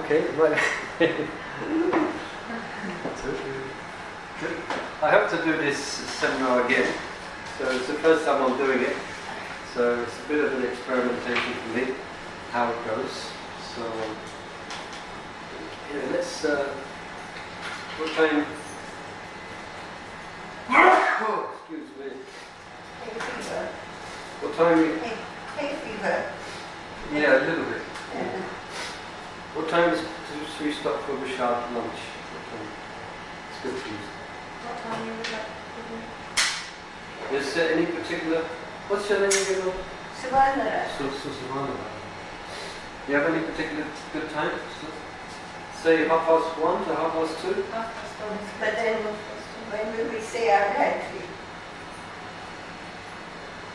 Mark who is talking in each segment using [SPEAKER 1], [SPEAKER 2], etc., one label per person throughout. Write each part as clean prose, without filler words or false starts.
[SPEAKER 1] Okay, right. I hope to do this seminar again. So it's the first time I'm doing it. So it's a bit of an experimentation for me, how it goes. So let's. What time? Oh, excuse me.
[SPEAKER 2] Hay fever.
[SPEAKER 1] What time?
[SPEAKER 2] Hay fever.
[SPEAKER 1] Yeah, a little bit.
[SPEAKER 2] Yeah.
[SPEAKER 1] What time should we stop for the sharp lunch? It's good for you.
[SPEAKER 3] What time you would like to do?
[SPEAKER 1] Is there any particular... What's your name again?
[SPEAKER 2] Savannah.
[SPEAKER 1] Savannah. Do you have any particular good time? Say 1:30 to 2:30?
[SPEAKER 3] 1:30.
[SPEAKER 2] But then, when will we say our gratitude?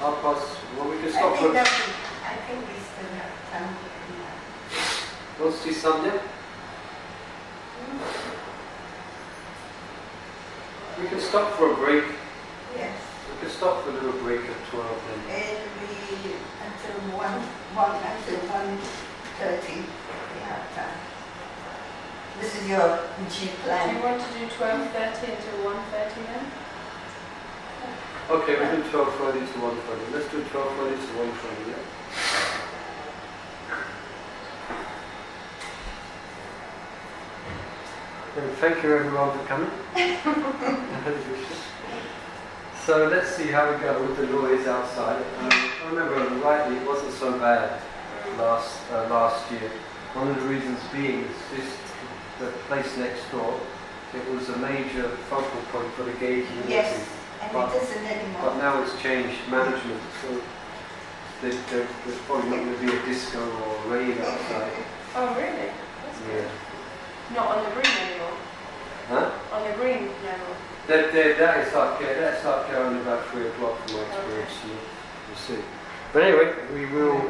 [SPEAKER 1] 1:30. We can stop for...
[SPEAKER 2] I think we still have time.
[SPEAKER 1] What's the Sunday? We can stop for a break.
[SPEAKER 2] Yes.
[SPEAKER 1] We can stop for a little break at 12 then.
[SPEAKER 2] It'll be until 1:30 we have time. This is your G
[SPEAKER 3] Do
[SPEAKER 2] plan.
[SPEAKER 3] you want to do 12:30 until 1:30 then?
[SPEAKER 1] Okay, we'll do 12:30 to 1:30. Let's do 12:30 to 1:30, yeah? And thank you everyone for coming. So let's see how we go with the noise outside. I remember rightly it wasn't so bad last year. One of the reasons being is the place next door. It was a major focal point for the gay community.
[SPEAKER 2] Yes, and it isn't anymore.
[SPEAKER 1] But now it's changed management, so there's probably not going to be a disco or a rave outside.
[SPEAKER 3] Oh really? That's good.
[SPEAKER 1] Yeah.
[SPEAKER 3] Not on the green anymore?
[SPEAKER 1] Huh?
[SPEAKER 3] On the green level?
[SPEAKER 1] That starts going about 3 o'clock from my experience. We'll see. But anyway, we will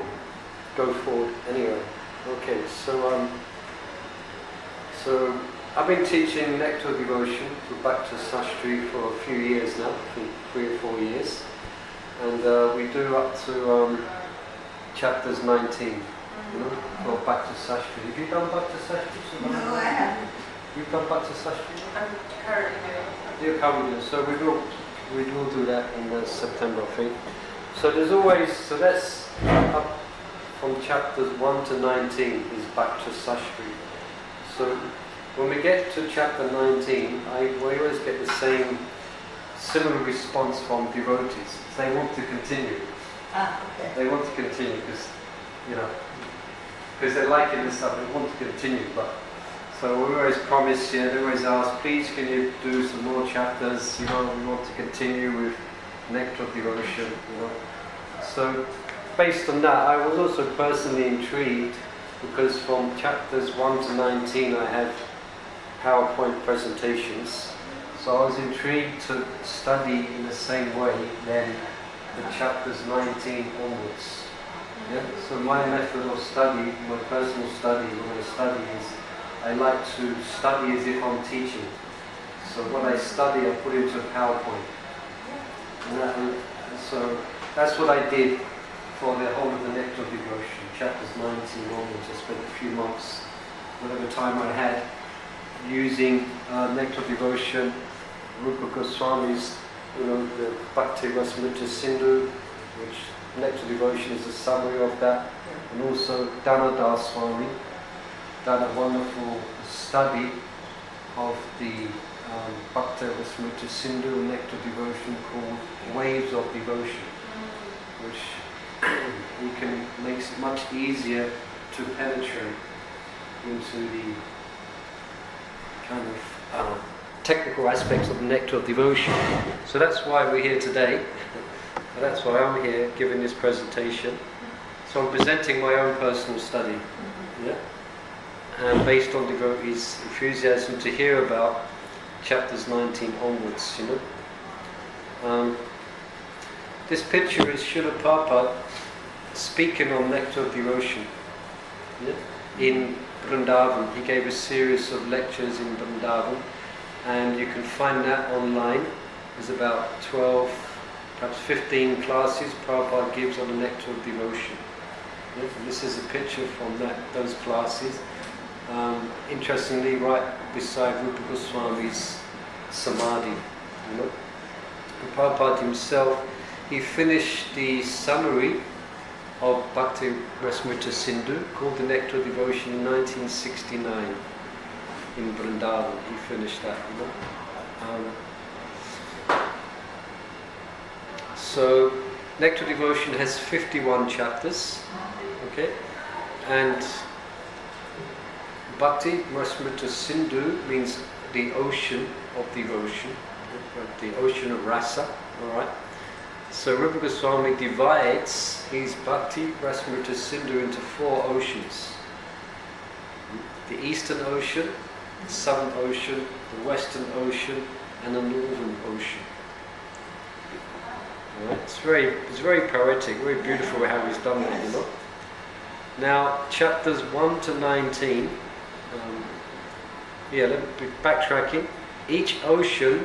[SPEAKER 1] go forward anyway. Okay, so I've been teaching Nectar of Devotion for Bhakti Sastri for a few years now, I think 3 or 4 years. And we do up to chapters 19, you know, for Bhakti Sastri. Have you done Bhakti Sastri?
[SPEAKER 2] No, I haven't.
[SPEAKER 1] You've done Bhakti Sastri?
[SPEAKER 3] I'm currently doing it.
[SPEAKER 1] You're currently doing it. So we will do that in September, I think. So there's always, so that's up from chapters 1 to 19 is Bhakti Sastri. So when we get to chapter 19, we always get the similar response from devotees. They want to continue.
[SPEAKER 2] Okay.
[SPEAKER 1] They want to continue because they're liking this stuff. They want to continue, but so we always promise. They always ask, please, can you do some more chapters? We want to continue with Nectar of Devotion. So based on that, I was also personally intrigued because from chapters 1 to 19, I had PowerPoint presentations. So I was intrigued to study in the same way then the chapters 19 onwards. Yeah? So my method of study, my personal study, when I study is I like to study as if I'm teaching. So what I study I put into a PowerPoint. So that's what I did for the whole of the Nectar of Devotion, chapters 19 onwards. I spent a few months, whatever time I had, using Nectar of Devotion, Rupa Goswami's, the Bhakti Rasamrita Sindhu, which Nectar of Devotion is a summary of that, and also Dhanadhar Swami, done a wonderful study of the Bhakti Rasamrita Sindhu Nectar of Devotion called Waves of Devotion, which makes it much easier to penetrate into the kind of technical aspects of the Nectar of Devotion. So that's why we're here today. That's why I'm here giving this presentation. So I'm presenting my own personal study, and based on devotees' enthusiasm to hear about chapters 19 onwards. This picture is Srila Prabhupada speaking on Nectar of Devotion in Vrindavan. He gave a series of lectures in Vrindavan, and you can find that online. There's about 12, perhaps 15 classes Prabhupada gives on the Nectar of Devotion. And this is a picture from those classes. Interestingly, right beside Rupa Goswami's Samadhi. You know? And Prabhupada himself, he finished the summary of Bhakti Rasamrita Sindhu, called the Nectar of Devotion, in 1969 in Vrindavan. He finished that, you know. So Nectar of Devotion has 51 chapters, okay, and Bhakti Rasamrita Sindhu means the ocean of devotion, the ocean of rasa, alright. So Rupa Goswami divides his Bhakti Rasamrita Sindhu into 4 oceans. The Eastern Ocean, the Southern Ocean, the Western Ocean, and the Northern Ocean. Right? It's very poetic, very beautiful how he's done that, you know. Now, chapters 1 to 19, let me be backtracking. Each ocean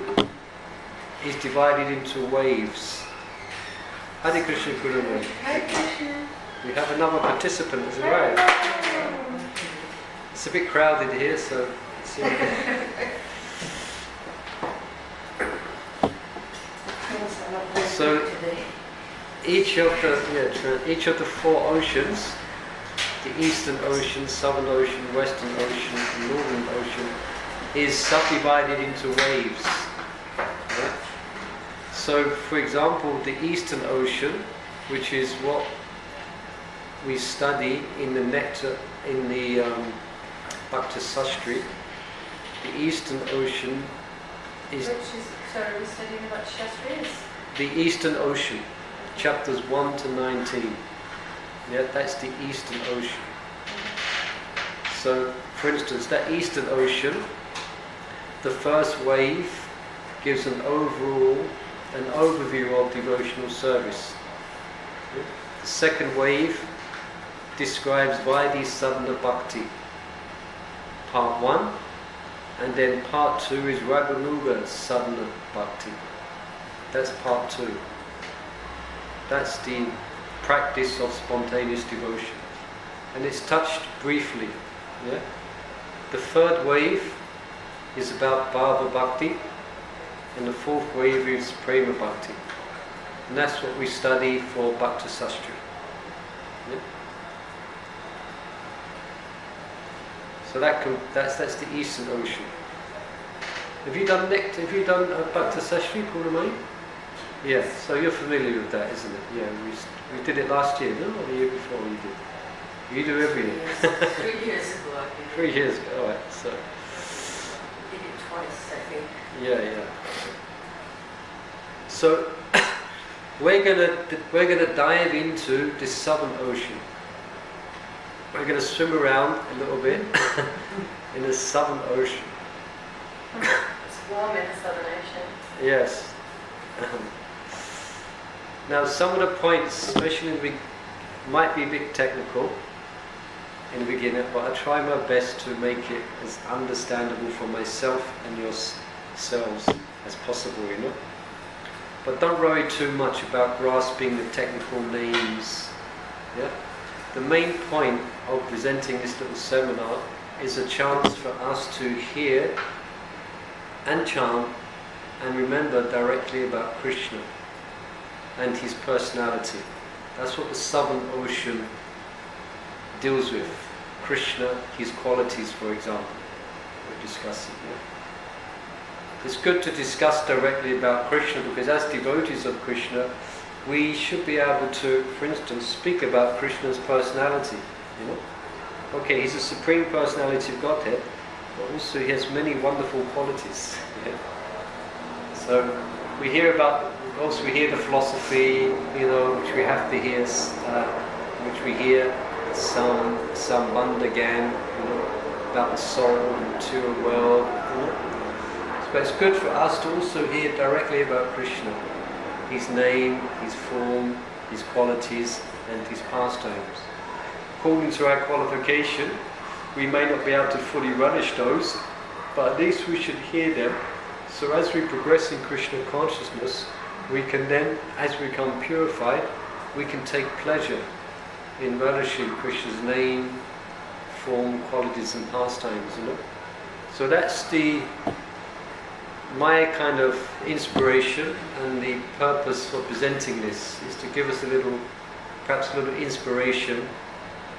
[SPEAKER 1] is divided into waves. Hare Krishna Guru.
[SPEAKER 3] Hare Krishna.
[SPEAKER 1] We have another participant as well. It's a bit crowded here, so it's so each of the 4 oceans, the Eastern Ocean, Southern Ocean, Western Ocean, and Northern Ocean, is subdivided into waves. Right? So, for example, the Eastern Ocean, which is what we study in the Nectar, in the Bhakti Sastri, the Eastern Ocean is...
[SPEAKER 3] Sorry, we're studying about Shastris?
[SPEAKER 1] The Eastern Ocean, chapters 1 to 19. Yeah, that's the Eastern Ocean. So, for instance, that Eastern Ocean, the first wave gives an overview of devotional service. The second wave describes Vaidhi Sadhana Bhakti, part 1, and then part 2 is Raganuga Sadhana Bhakti. That's part 2. That's the practice of spontaneous devotion. And it's touched briefly. Yeah? The third wave is about Bhava Bhakti, and the 4th wave is Prema Bhakti. And that's what we study for Bhakti Sastri. Yeah? So that's the Eastern Ocean. Have you done Bhakti Sastri, Purnamani? Yeah, so you're familiar with that, isn't it? Yeah, we did it last year, no? Or the year before you did? You do every year.
[SPEAKER 2] 3 years ago, I think.
[SPEAKER 1] 3 years ago, alright, so.
[SPEAKER 2] We did it twice, I think.
[SPEAKER 1] Yeah. So we're gonna dive into the Southern Ocean. We're gonna swim around a little bit in the Southern Ocean.
[SPEAKER 3] It's warm in the Southern Ocean.
[SPEAKER 1] Yes. Now, some of the points, especially might be a bit technical in the beginning, but I try my best to make it as understandable for myself and yourselves as possible, you know. But don't worry too much about grasping the technical names. Yeah. The main point of presenting this little seminar is a chance for us to hear and chant and remember directly about Krishna and his personality. That's what the Southern Ocean deals with. Krishna, his qualities, for example, we're discussing. Yeah? It's good to discuss directly about Krishna, because as devotees of Krishna, we should be able to, for instance, speak about Krishna's personality. You know? Okay, he's a supreme personality of Godhead, but also he has many wonderful qualities. Yeah? So we hear the philosophy, you know, which we have to hear, which we hear some Sambandha Gyan, you know, about the soul and the material world. You know? But it's good for us to also hear directly about Krishna, his name, his form, his qualities, and his pastimes. According to our qualification, we may not be able to fully relish those, but at least we should hear them. So as we progress in Krishna consciousness, we can then, as we become purified, we can take pleasure in relishing Krishna's name, form, qualities and pastimes, you know. So that's my kind of inspiration, and the purpose for presenting this is to give us perhaps a little inspiration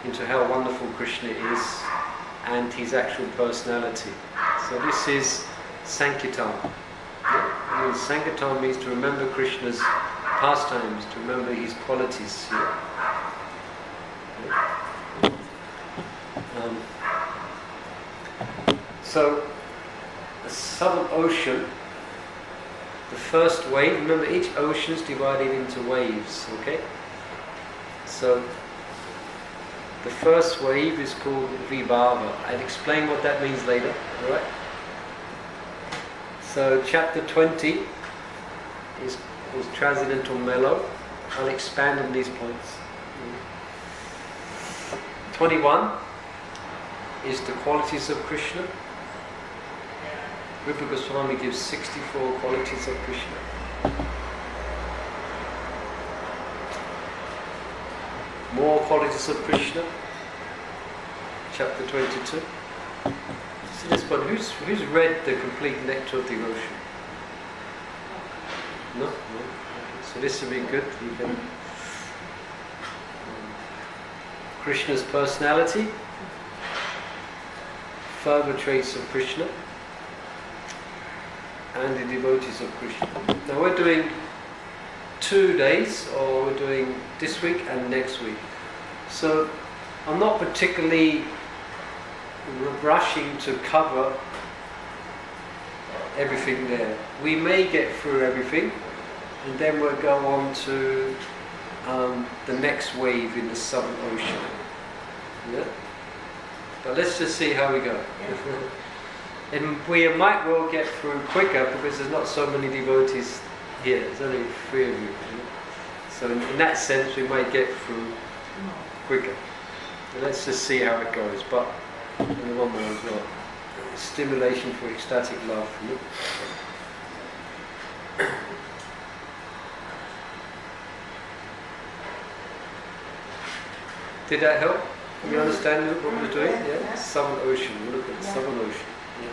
[SPEAKER 1] into how wonderful Krishna is and his actual personality. So this is Sankirtan. Yeah? And Sankirtan means to remember Krishna's pastimes, to remember his qualities. Yeah? So the Southern Ocean, the first wave, remember each ocean is divided into waves, okay? So the first wave is called Vibhava. I'll explain what that means later, alright? So chapter 20 is Transcendental Mellow. I'll expand on these points. 21 is the qualities of Krishna. Rupa Goswami gives 64 qualities of Krishna. More qualities of Krishna. Chapter 22. So this one, who's read the complete Nectar of Devotion? No? Okay. So this will be good. You can Krishna's personality, further traits of Krishna, and the devotees of Krishna. Now we're doing 2 days, or we're doing this week and next week. So I'm not particularly rushing to cover everything there. We may get through everything, and then we'll go on to the next wave in the Southern Ocean. Yeah? But let's just see how we go. And we might well get through quicker because there's not so many devotees here. There's only 3 of you. So in that sense we might get through quicker. So let's just see how it goes. But and one more as well. Stimulation for ecstatic love. Did that help? You understand what we're doing? Yeah? Southern Ocean. We'll look at the Southern Ocean. Yeah.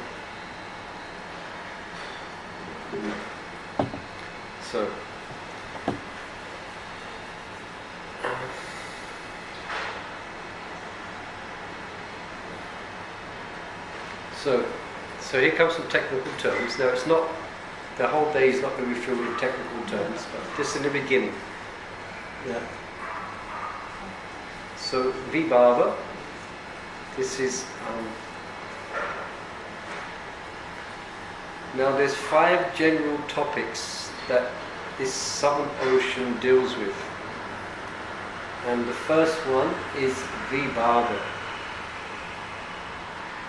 [SPEAKER 1] So here comes some technical terms. Now it's not, the whole day is not going to be filled with technical terms, but just in the beginning. Yeah. So Vibhava, this is now there's 5 general topics that this Southern Ocean deals with, and the first one is Vibhava,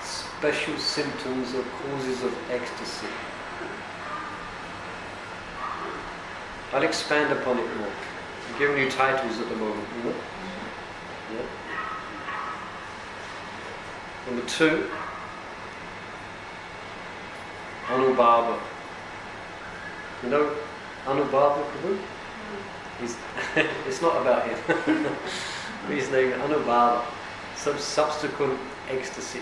[SPEAKER 1] special symptoms or causes of ecstasy. I'll expand upon it more. I'm giving you titles at the moment, you know? Yeah. Number 2, Anubhava. You know Anubhava Prabhu? It's not about him. His name is Anubhava, some subsequent ecstasy.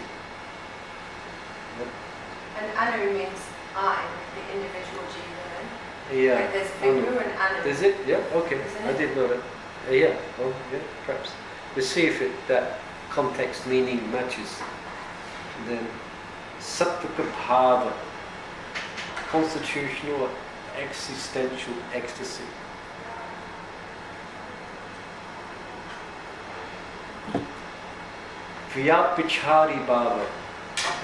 [SPEAKER 3] And Anu means I, the individual jiva.
[SPEAKER 1] Yeah.
[SPEAKER 3] Like there's Vihu and Anu.
[SPEAKER 1] Is it? Yeah, okay.
[SPEAKER 3] Isn't
[SPEAKER 1] I
[SPEAKER 3] it?
[SPEAKER 1] didn't know that. Yeah, well, yeah, perhaps. We'll see if that context meaning matches. And then Sattvika Bhava, constitutional or existential ecstasy. Vyapichari Bhava,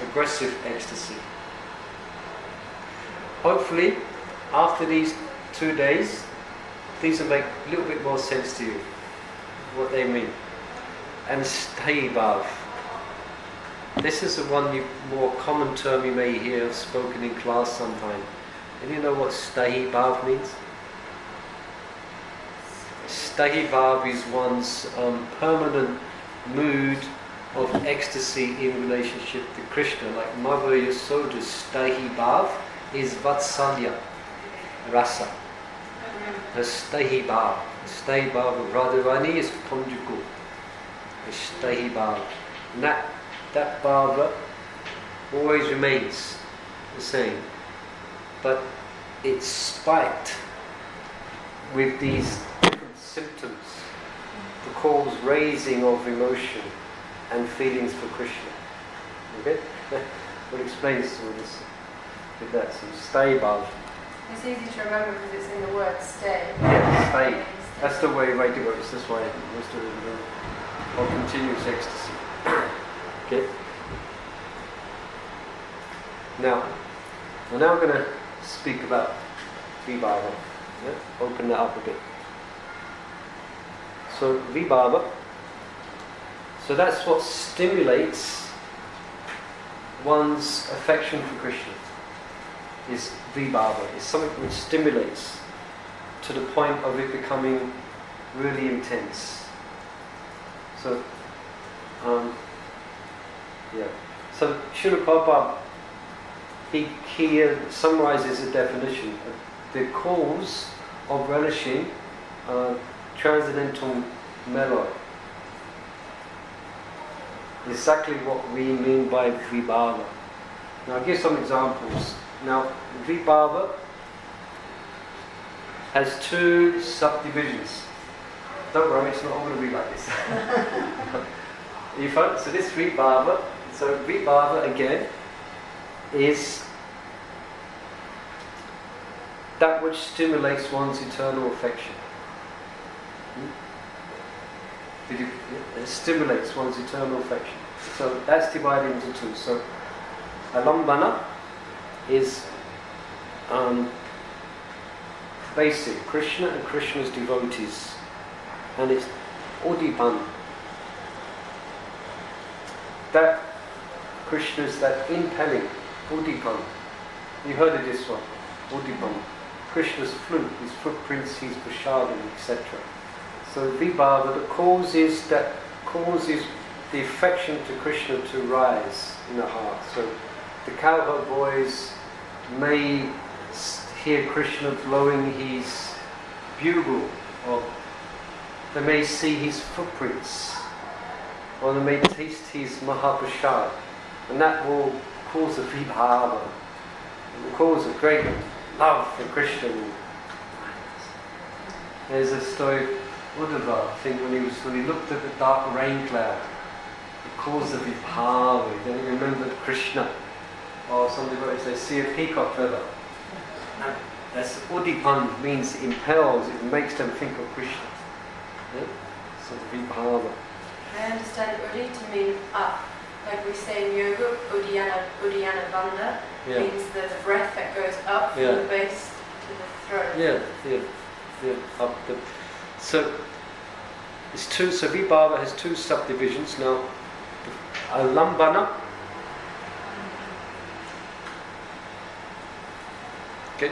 [SPEAKER 1] aggressive ecstasy. Hopefully, after these 2 days, these will make a little bit more sense to you, what they mean. And Sthayi Bhav. This is the more common term you may hear spoken in class sometime. And you know what Sthayi Bhav means? Sthayi Bhav is one's permanent mood of ecstasy in relationship to Krishna. Like Mother Yasoda's Sthayi Bhav is Vatsalya Rasa. The Sthayi Bhav. Sthayi Bhav of Radharani is conjugal. The Sthayi Bhav. And that that bhava always remains the same, but it's spiked with these different symptoms to cause raising of emotion and feelings for Krishna. Okay? What explains all this with that? So stay bhava.
[SPEAKER 3] It's easy to remember because it's in the word stay.
[SPEAKER 1] Yeah, stay. That's the way it works. That's why most of it or continuous ecstasy. Okay? Now, we're now going to speak about vibhava. Yeah? Open that up a bit. So, vibhava. So that's what stimulates one's affection for Krishna. Is vibhava. It's something which stimulates to the point of it becoming really intense. So, So Srila Prabhupada, he summarizes the definition. The cause of relishing transcendental mellow. Exactly what we mean by vibhava. Now I'll give some examples. Now, vibhava has two subdivisions. Don't worry, it's not all going to be like this. So this vibhava, again is that which stimulates one's eternal affection. It stimulates one's eternal affection. So that's divided into two. So alambana is basic, Krishna and Krishna's devotees, and it's udipan. That Krishna's that impelling, udipan. You heard of this one, udipan. Krishna's flute, his footprints, his prashadam, etc. So vibhava, the cause is that causes the affection to Krishna to rise in the heart. So the cowherd boys may hear Krishna blowing his bugle, or they may see his footprints, or they may taste his mahaprasad, and that will cause a vibhava, it will cause a great love for Krishna. There's a story of Uddhava, I think, when he looked at the dark rain cloud, it caused a vibhava, then he remembered Krishna. Or some devotees, they see a peacock feather. And that's udipan, means it impels, it makes them think of Krishna. Yeah? So the vibhava.
[SPEAKER 3] I understand udi to mean up. Like we say in yoga, udiyana bandha means the breath that goes up from the base to the throat. Yeah,
[SPEAKER 1] up the. So it's two. So vibhava has two subdivisions. Now, alambana. Okay.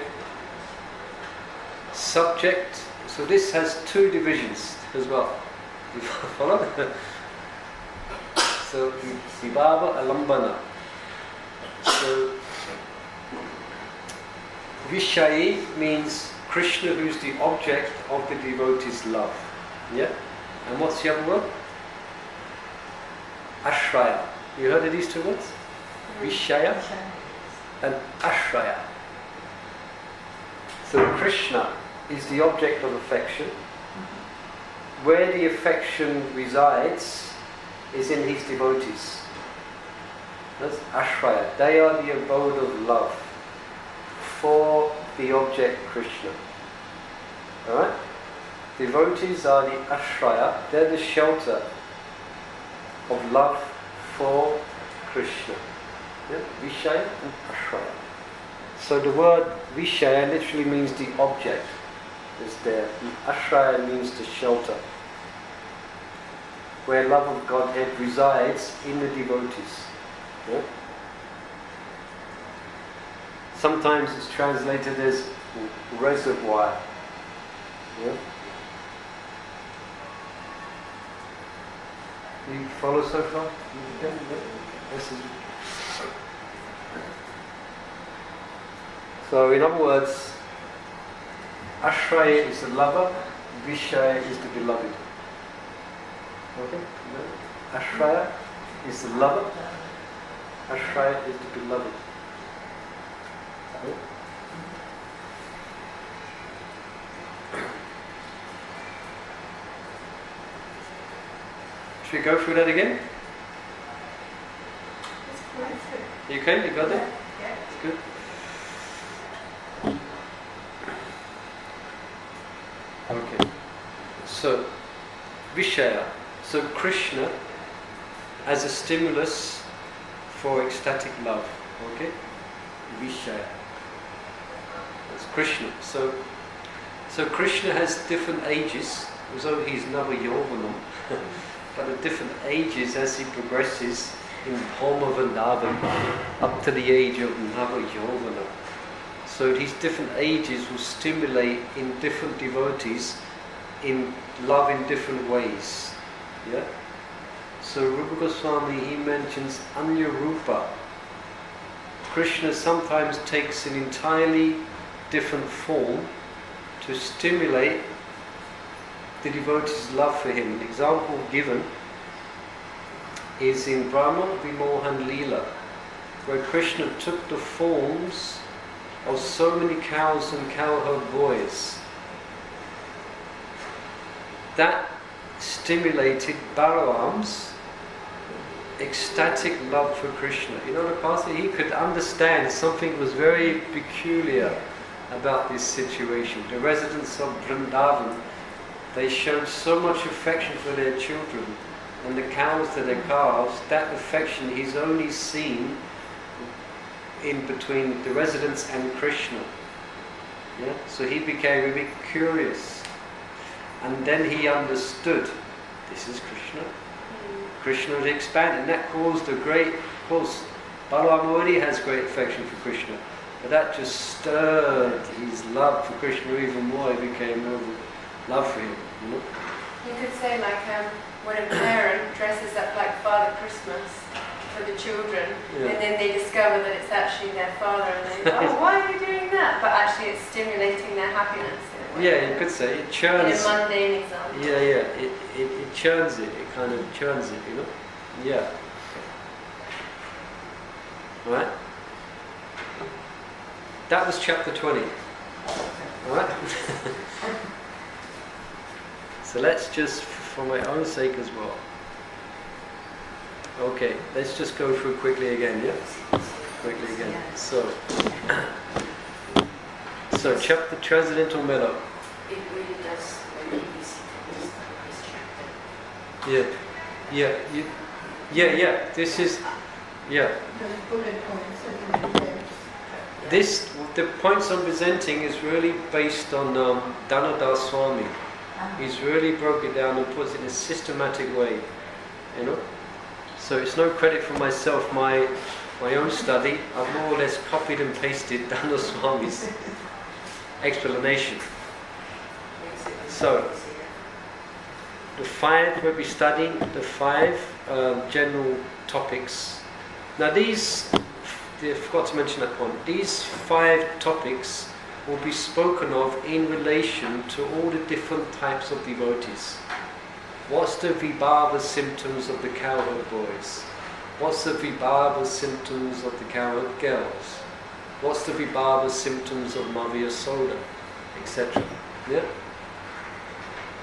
[SPEAKER 1] Subject. So this has two divisions as well. You follow? So vibhava, alambana. So Vishayi means Krishna, who's the object of the devotee's love. Yeah? And what's the other word? Ashraya. You heard of these two words? Vishaya and Ashraya. So Krishna is the object of affection. Where the affection resides is in his devotees. That's Ashraya. They are the abode of love for the object Krishna. Alright? Devotees are the Ashraya. They're the shelter of love for Krishna. Yeah? Vishaya and Ashraya. So the word Vishaya literally means the object is there. Ashraya means the shelter, where love of Godhead resides in the devotees. Yeah? Sometimes it's translated as reservoir. Yeah? You follow so far? This is. So in other words, Ashraya is the lover, Vishaya is the beloved. Okay? Ashraya is the lover, Ashraya is the beloved. Should we go through that again? You okay? You got it?
[SPEAKER 2] Yeah.
[SPEAKER 1] It's good. Okay. So, Vishaya. So Krishna as a stimulus for ecstatic love. Okay? Vishaya. That's Krishna. So Krishna has different ages, although he's Nava-Yovanam, but at different ages as he progresses in Bhoma Vrindavan up to the age of Nava-Yovana. So these different ages will stimulate in different devotees in love in different ways. Yeah? So Rupa Goswami, he mentions Anya Rupa. Krishna sometimes takes an entirely different form to stimulate the devotee's love for him. An example given is in Brahma Vimohan Leela, where Krishna took the forms of so many cows and cowherd boys. That stimulated Balaram's ecstatic love for Krishna. You know, the pastor, he could understand something was very peculiar about this situation. The residents of Vrindavan, they showed so much affection for their children, and the cows to their calves. That affection he's only seen in between the residents and Krishna. Yeah? So he became a bit curious, and then he understood this is Krishna. Krishna had expanded, and that caused a great, of course, Balaram already has great affection for Krishna, but that just stirred his love for Krishna even more. He became more love for him. You know?
[SPEAKER 3] You could say like when a parent dresses up like Father Christmas for the children, and then they discover that it's actually their father, and they go, oh, why are you doing that? But actually it's stimulating their happiness.
[SPEAKER 1] Yeah, you could say it churns.
[SPEAKER 3] In a mundane example.
[SPEAKER 1] Yeah, it churns it. It kind of churns it, you know. Yeah. Right. That was chapter 20. All right. So let's just, for my own sake as well. Okay, let's just go through quickly again. Yeah. Quickly again. So chapter Transcendental Mellow.
[SPEAKER 2] It really does very easy this chapter.
[SPEAKER 1] Yeah. This is, yeah.
[SPEAKER 2] Those bullet points are
[SPEAKER 1] The points I'm presenting is really based on Dhanodar Swami. He's really broke it down and puts it in a systematic way, you know. So it's no credit for myself. My own study, I've more or less copied and pasted Dhanodar Swami's explanation. So, the 5 we'll be studying, the 5 general topics. Now I forgot to mention that point. These 5 topics will be spoken of in relation to all the different types of devotees. What's the Vibhava symptoms of the cowherd boys? What's the Vibhava symptoms of the cowherd girls? What's the Vibhava symptoms of Mother Yasoda, etc. Yeah?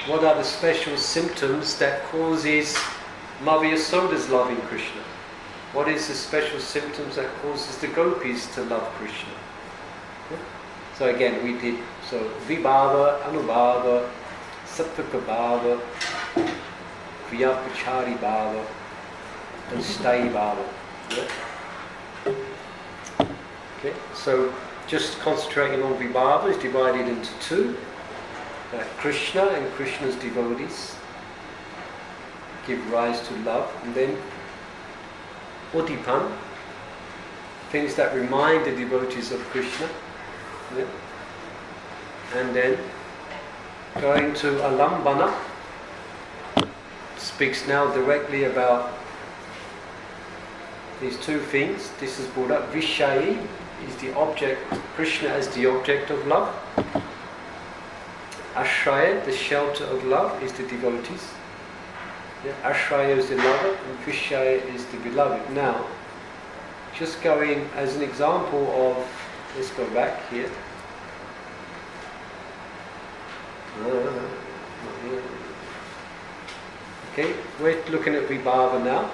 [SPEAKER 1] What are the special symptoms that causes Mother Yasoda's loving Krishna? What is the special symptoms that causes the gopis to love Krishna? Yeah? So again, we did Vibhava, Anubhava, Sattvika Bhava, Vyapachari Bhava, and Sthayi Bhava. Yeah? Okay, so just concentrating on Vibhava is divided into 2. Krishna and Krishna's devotees give rise to love, and then Udipan, things that remind the devotees of Krishna. Yeah. And then going to Alambana, speaks now directly about these 2 things. This is brought up. Vishayi is the object, Krishna as the object of love. Ashraya, the shelter of love, is the devotees. Yeah. Ashraya is the lover, and Vishaya is the beloved. Now, just going as an example of, let's go back here. Okay, we're looking at Vibhava now.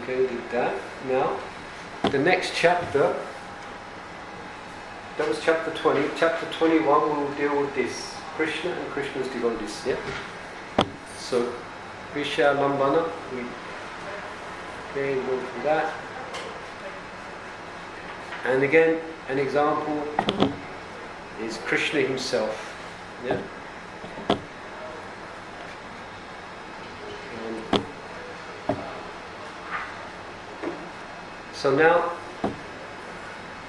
[SPEAKER 1] Okay, did that. Now, the next chapter, that was chapter 20. Chapter 21 will deal with this. Krishna and Krishna's devotees. Yeah? So, Visha Lambana, we go through that. And again, an example is Krishna himself. Yeah? So now,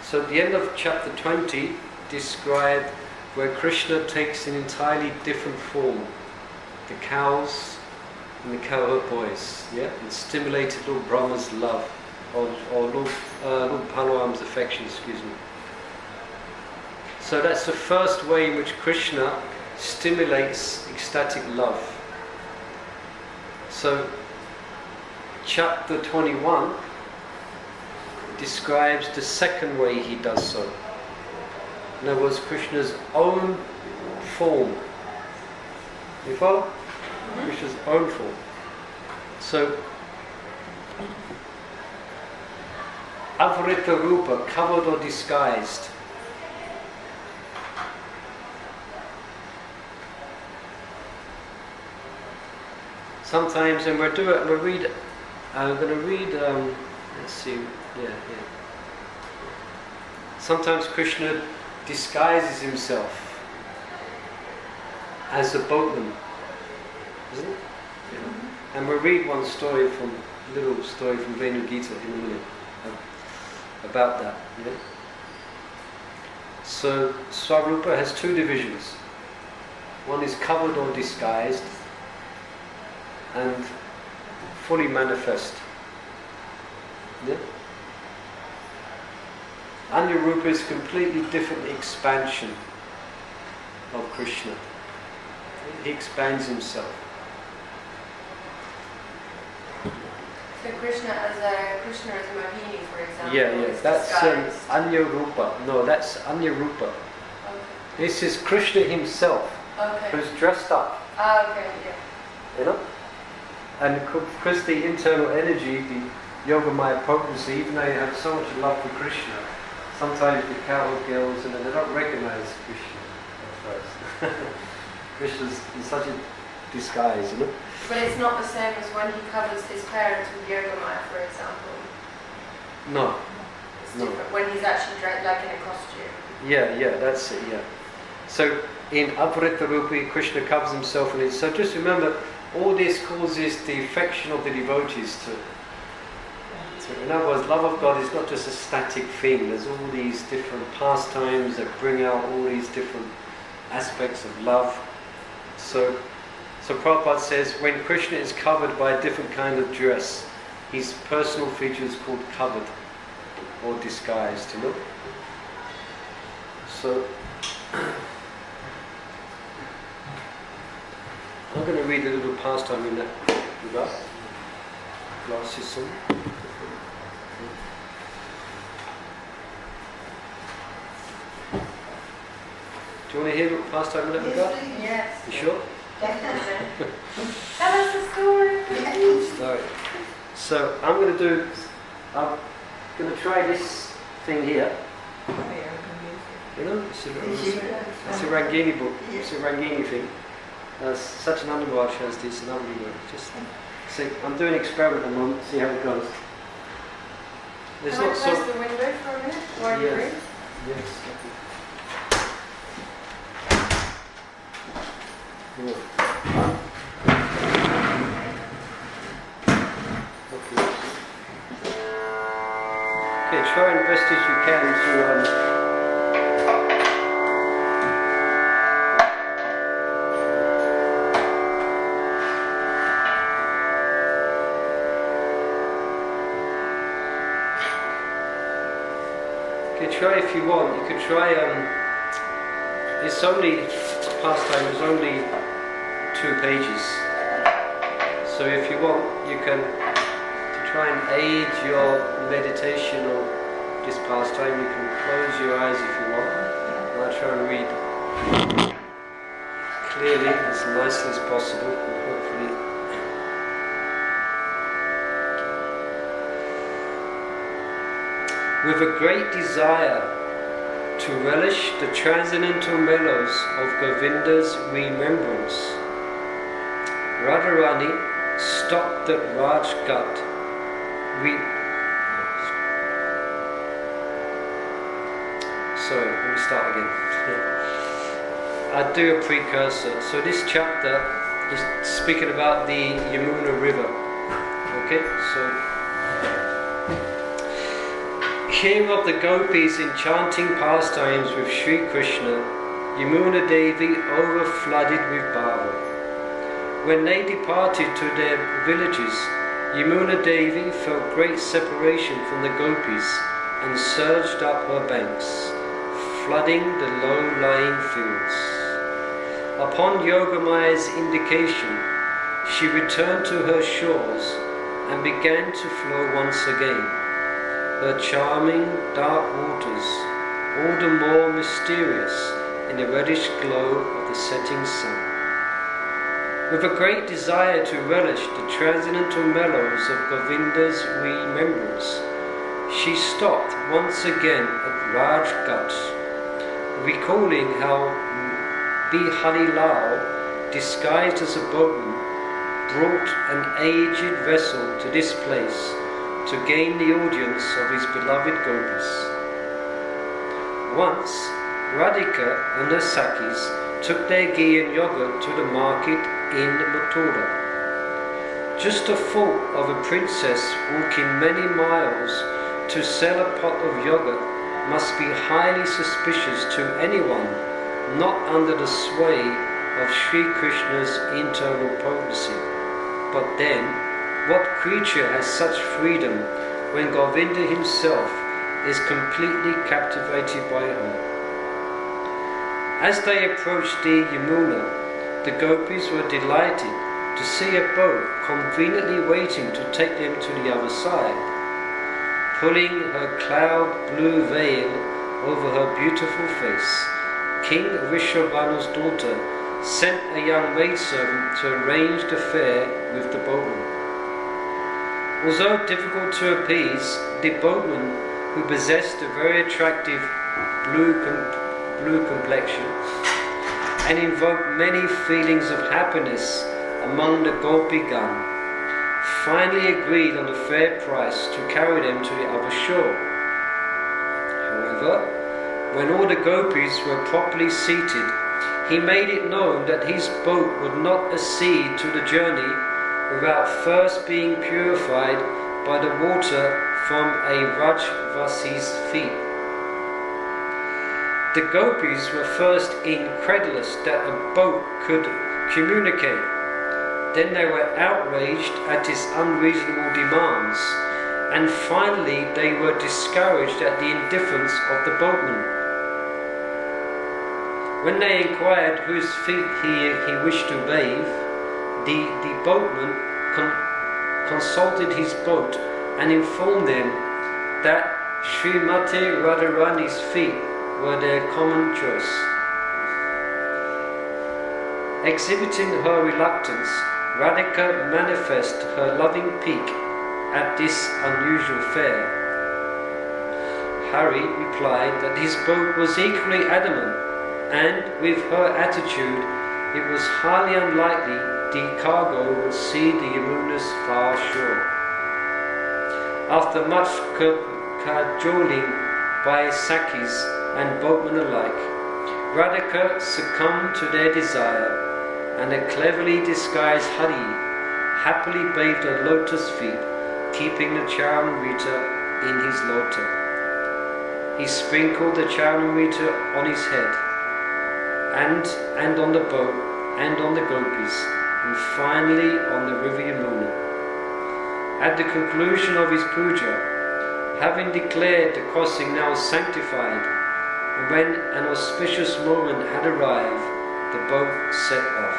[SPEAKER 1] so at the end of chapter 20 described where Krishna takes an entirely different form. The cows and the cowherd boys, yeah, and stimulated Lord Brahma's love, or Lord Palwam's affection, excuse me. So that's the first way in which Krishna stimulates ecstatic love. So chapter 21 describes the second way he does so. In other words, Krishna's own form. You follow? Mm-hmm. Krishna's own form. So, avrita rupa, covered or disguised. Sometimes, and I'm going to read, let's see, yeah. Sometimes Krishna disguises himself as a boatman, isn't it? Yeah. Mm-hmm. And we'll read one story little story from Venu Gita in a minute about that. Yeah? So Swarupa has two divisions. One is covered or disguised, and fully manifest. Yeah? Anya-rupa is completely different expansion of Krishna. He expands himself.
[SPEAKER 3] So Krishna as Mohini, for example.
[SPEAKER 1] Yeah. That's Anya-rupa. No, that's Anya-rupa. Okay. This is Krishna himself, who's dressed up.
[SPEAKER 3] Okay, yeah.
[SPEAKER 1] You know? And because the internal energy, the Yogamaya potency, even though you have so much love for Krishna, sometimes the cowherd girls, they don't recognize Krishna at first. Krishna's in such a disguise, you know?
[SPEAKER 3] But it's not the same as when he covers his parents with Yogamaya, for example.
[SPEAKER 1] No.
[SPEAKER 3] It's different when he's actually dressed like in a costume.
[SPEAKER 1] Yeah, that's it, yeah. So in Avrita Rupi, Krishna covers himself in it. So just remember, all this causes the affection of the devotees to. In other words, love of God is not just a static thing. There's all these different pastimes that bring out all these different aspects of love. So Prabhupada says, when Krishna is covered by a different kind of dress, his personal feature is called covered or disguised, you know. So I'm going to read a little pastime in that regard. Glasses on. Do you want to hear what pastime in that regard?
[SPEAKER 3] Yes.
[SPEAKER 1] You sure?
[SPEAKER 3] Definitely. Tell us the story.
[SPEAKER 1] Sorry. So I'm going to try this thing here. You know, it's a Rangini book. It's a Rangini thing. Such an Underwatch has this, and just see. I'm doing an experiment at the moment. See how it goes.
[SPEAKER 3] Can I close the window for a minute? While you read?
[SPEAKER 1] Yes. Okay. Okay, try and best as you can to try if you want. You could try. It's only pastime. It's only 2 pages. So if you want, you can try and aid your meditation or this pastime, you can close your eyes if you want. And I'll try and read clearly, as nicely as possible, and hopefully with a great desire to relish the transcendental mellows of Govinda's remembrance, Radharani stopped at Rajgat. Sorry, let me start again. I'll do a precursor. So this chapter is speaking about the Yamuna River. Okay, so hear of the gopis in chanting pastimes with Sri Krishna, Yamuna Devi overflooded with bhava. When they departed to their villages, Yamuna Devi felt great separation from the gopis and surged up her banks, flooding the low-lying fields. Upon Yogamaya's indication, she returned to her shores and began to flow once again, her charming dark waters all the more mysterious in the reddish glow of the setting sun. With a great desire to relish the transcendental mellows of Govinda's remembrance, she stopped once again at Rajgat, recalling how Biharilal, disguised as a boatman, brought an aged vessel to this place to gain the audience of his beloved gopis. Once, Radhika and her Sakhis took their ghee and yogurt to the market in Mathura. Just the thought of a princess walking many miles to sell a pot of yogurt must be highly suspicious to anyone not under the sway of Sri Krishna's internal potency. But then, what creature has such freedom when Govinda himself is completely captivated by her? As they approached the Yamuna, the gopis were delighted to see a boat conveniently waiting to take them to the other side. Pulling her cloud blue veil over her beautiful face, King Vrishabhanu's daughter sent a young maidservant to arrange the fare with the boatman. Although difficult to appease, the boatman, who possessed a very attractive blue complexion and invoked many feelings of happiness among the Gopigan, finally agreed on the fair price to carry them to the other shore. However, when all the gopis were properly seated, he made it known that his boat would not accede to the journey without first being purified by the water from a Rajvasi's feet. The gopis were first incredulous that a boat could communicate. Then they were outraged at his unreasonable demands, and finally they were discouraged at the indifference of the boatman. When they inquired whose feet he wished to bathe, the boatman consulted his boat and informed them that Srimati Radharani's feet were their common choice. Exhibiting her reluctance, Radhika manifested her loving pique at this unusual fare. Hari replied that his boat was equally adamant, and with her attitude it was highly unlikely the cargo would see the Yamuna's far shore. After much cajoling by Sakhis and boatmen alike, Radhika succumbed to their desire, and a cleverly disguised Hari happily bathed her lotus feet, keeping the Charanamrita in his lota. He sprinkled the Charanamrita on his head, and on the boat, and on the gopis, and finally on the river Yamuna. At the conclusion of his puja, having declared the crossing now sanctified, and when an auspicious moment had arrived, the boat set off.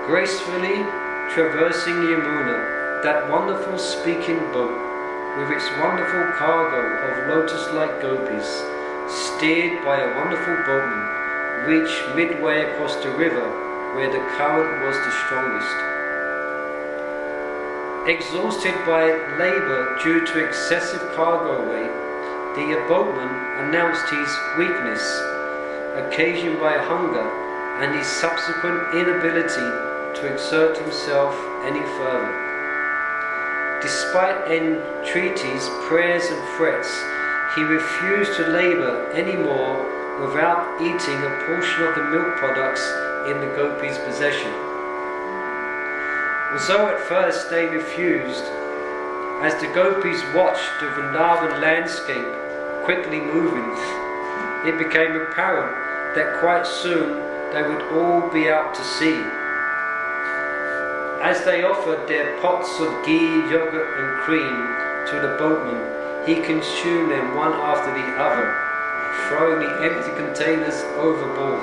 [SPEAKER 1] Gracefully traversing Yamuna, that wonderful speaking boat, with its wonderful cargo of lotus-like gopis, steered by a wonderful boatman, reached midway across the river where the current was the strongest. Exhausted by labour due to excessive cargo weight, the boatman announced his weakness, occasioned by hunger and his subsequent inability to exert himself any further. Despite entreaties, prayers and threats, he refused to labour any more without eating a portion of the milk products in the gopis' possession. Although at first they refused, as the gopis watched the Vrindavan landscape quickly moving, it became apparent that quite soon they would all be out to sea. As they offered their pots of ghee, yogurt and cream to the boatman, he consumed them one after the other, throwing the empty containers overboard.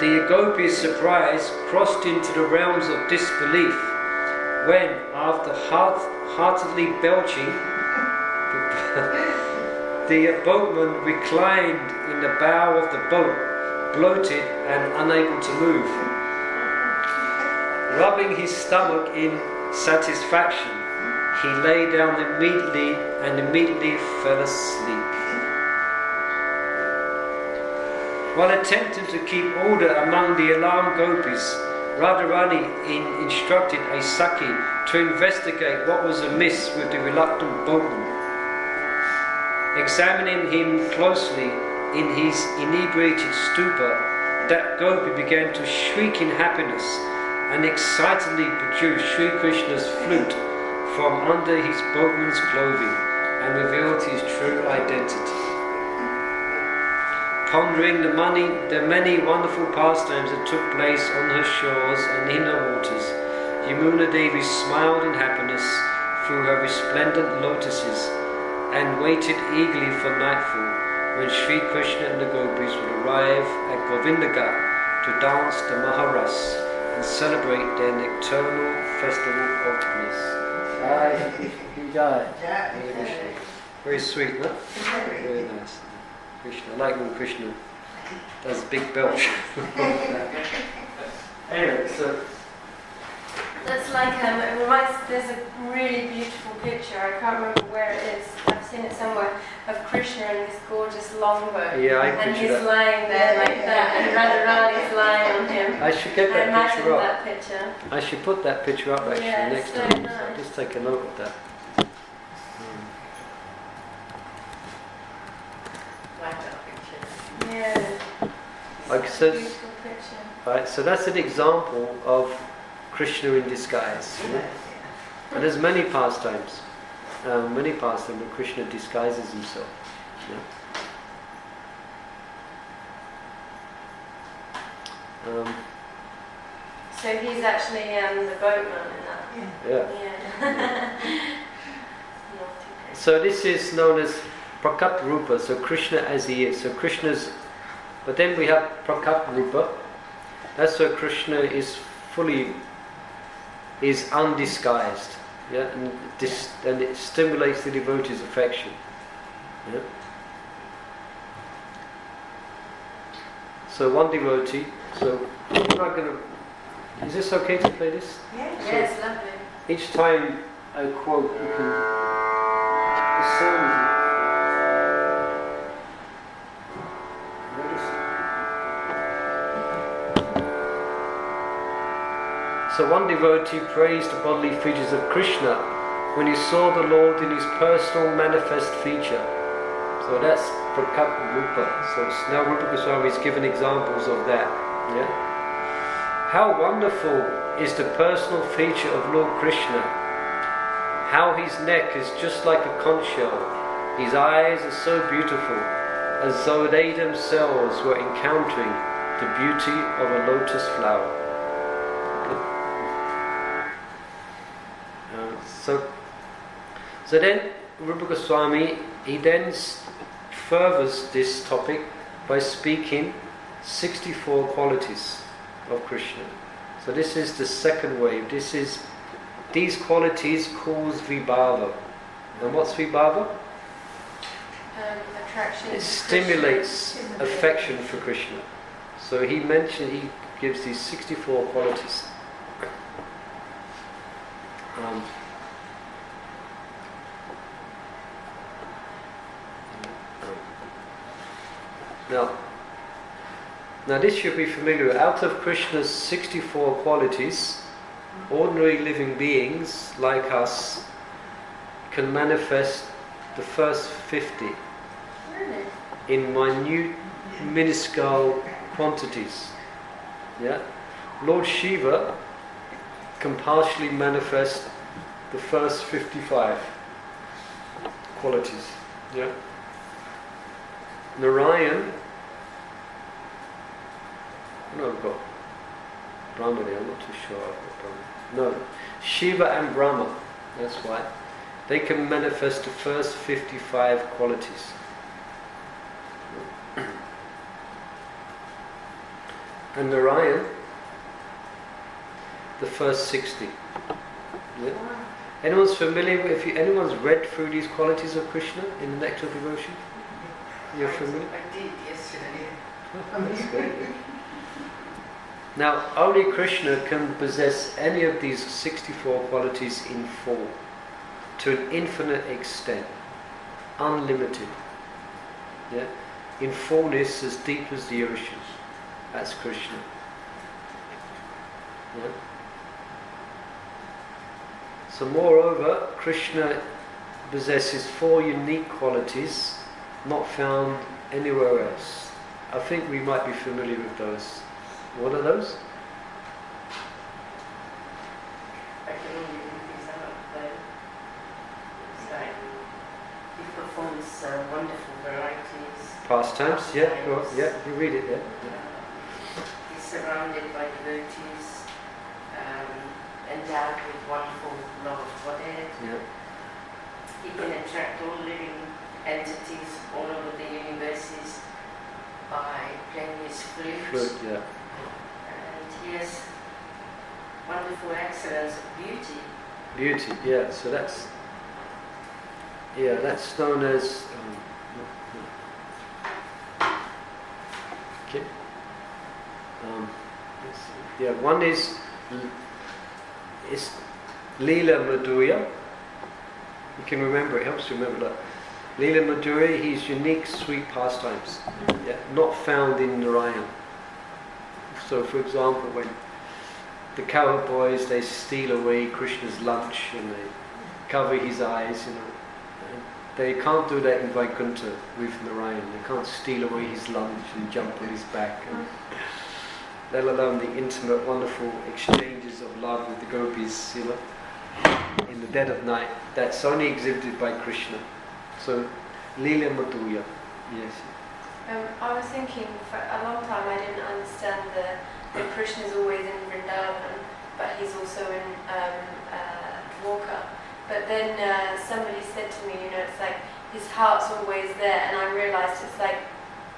[SPEAKER 1] The gopis, surprised, crossed into the realms of disbelief when, after heartedly belching, the boatman reclined in the bow of the boat, bloated and unable to move. Rubbing his stomach in satisfaction, he lay down immediately and immediately fell asleep. While attempting to keep order among the alarmed gopis, Radharani instructed a Saki to investigate what was amiss with the reluctant boatman. Examining him closely in his inebriated stupor, that gopi began to shriek in happiness and excitedly produced Sri Krishna's flute from under his boatman's clothing and revealed his true identity. Pondering the many wonderful pastimes that took place on her shores and in her waters, Yamuna Devi smiled in happiness through her resplendent lotuses and waited eagerly for nightfall when Sri Krishna and the gopis would arrive at Govindaghat to dance the Maharas and celebrate their nocturnal festival of bliss. Very sweet, huh? Very nice. Krishna, I like when Krishna does a big belch. Anyway, so
[SPEAKER 3] that's like it reminds. There's a really beautiful picture. I can't remember where it is. I've seen it somewhere of Krishna in this gorgeous longboat.
[SPEAKER 1] yeah,
[SPEAKER 3] And he's lying there like that, and Radharani's lying on him.
[SPEAKER 1] I should get that picture up.
[SPEAKER 3] That picture.
[SPEAKER 1] I should put that picture up actually next
[SPEAKER 3] so
[SPEAKER 1] time.
[SPEAKER 3] nice.
[SPEAKER 1] So I'll just take a note of that.
[SPEAKER 3] Yeah.
[SPEAKER 1] Like so,
[SPEAKER 3] Beautiful picture.
[SPEAKER 1] right, so that's an example of Krishna in disguise. You know? And there's many pastimes where Krishna disguises himself. You know?
[SPEAKER 3] So he's actually the boatman in that.
[SPEAKER 1] Yeah.
[SPEAKER 3] Naughty
[SPEAKER 1] So this is known as Prakat Rupa, so Krishna as he is. So Krishna's, but then we have Prakat Rupa. That's where Krishna is undisguised. Yeah, and it stimulates the devotee's affection. Yeah. So one devotee. So we're not going to. Is this okay to play this?
[SPEAKER 3] Yes, lovely.
[SPEAKER 1] Each time I quote, you can. The sound. So one devotee praised the bodily features of Krishna when he saw the Lord in his personal manifest feature. So that's Prakat Rupa. So now Rupa Goswami is giving examples of that. Yeah? How wonderful is the personal feature of Lord Krishna. How his neck is just like a conch shell. His eyes are so beautiful, as though they themselves were encountering the beauty of a lotus flower. So then Rupa Goswami, he then furthers this topic by speaking 64 qualities of Krishna. So this is the second wave. This is these qualities cause vibhava. And what's vibhava?
[SPEAKER 3] Attraction.
[SPEAKER 1] It stimulates affection for Krishna. So he gives these 64 qualities. Now this should be familiar. Out of Krishna's 64 qualities, ordinary living beings like us can manifest the first 50 in minute, minuscule quantities. Yeah? Lord Shiva can partially manifest the first 55 qualities. Yeah? Narayan, no, I've got Brahma there, I'm not too sure I've got Brahma. No, Shiva and Brahma, that's why. They can manifest the first 55 qualities. And Narayan, the first 60. Yeah? Anyone's familiar with, anyone's read through these qualities of Krishna in the Nectar of Devotion? You're familiar?
[SPEAKER 2] I did yesterday.
[SPEAKER 1] That's great. Now, only Krishna can possess any of these 64 qualities in full, to an infinite extent, unlimited. Yeah? In fullness, as deep as the oceans. That's Krishna. Yeah? So moreover, Krishna possesses 4 unique qualities not found anywhere else. I think we might be familiar with those. What are those?
[SPEAKER 2] I can only read these out, but it's like he performs wonderful varieties.
[SPEAKER 1] Pastimes, yeah, sure. Yeah, you read it there.
[SPEAKER 2] He's surrounded by devotees, endowed with wonderful love of Godhead.
[SPEAKER 1] Yeah.
[SPEAKER 2] He can attract all living entities all over the universes by playing his flute.
[SPEAKER 1] Yeah.
[SPEAKER 2] And he has wonderful excellence of beauty.
[SPEAKER 1] Beauty, yeah. So that's known as. Okay. Yeah, one is Leela Madhurya. You can remember, it helps to remember that. Leela Madhurya, he's unique sweet pastimes, yeah, not found in Narayan. So for example, when the cowboys, they steal away Krishna's lunch and they cover his eyes, they can't do that in Vaikuntha with Narayan. They can't steal away his lunch and jump on his back, and let alone the intimate, wonderful exchanges of love with the gopis, in the dead of night. That's only exhibited by Krishna. So, Leela Madhurya, yes.
[SPEAKER 3] I was thinking for a long time I didn't understand that Krishna is always in Vrindavan, but he's also in Dwarka. But then somebody said to me, it's like his heart's always there, and I realised it's like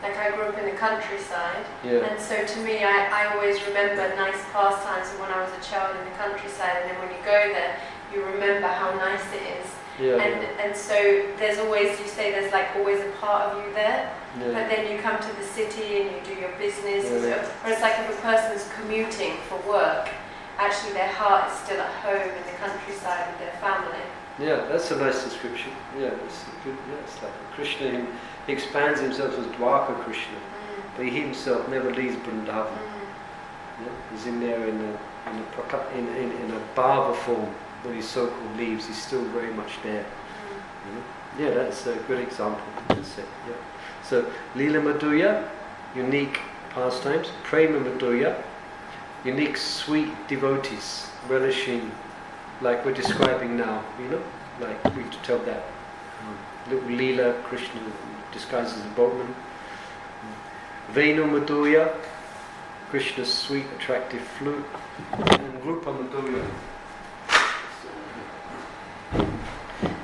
[SPEAKER 3] I grew up in the countryside, and so to me I always remember nice pastimes when I was a child in the countryside, and then when you go there you remember how nice it is. And so there's always, you say there's like always a part of you there, but then you come to the city and you do your business, or it's like if a person's commuting for work, actually their heart is still at home in the countryside with their family.
[SPEAKER 1] Yeah, that's a nice description. Yeah, it's good. Yeah, it's like Krishna, he expands himself as Dwarka Krishna, but he himself never leaves Vrindavan. Yeah, he's in there in a bhava form. When he so-called leaves, he's still very much there. Yeah, that's a good example. That's it. Yeah. So, Leela Madhurya, unique pastimes. Prema Madhurya, unique sweet devotees, relishing, like we're describing now. Like we tell that little Leela, Krishna disguised as a boatman. Venu Madhurya, Krishna's sweet, attractive flute, and Rupa Madhurya.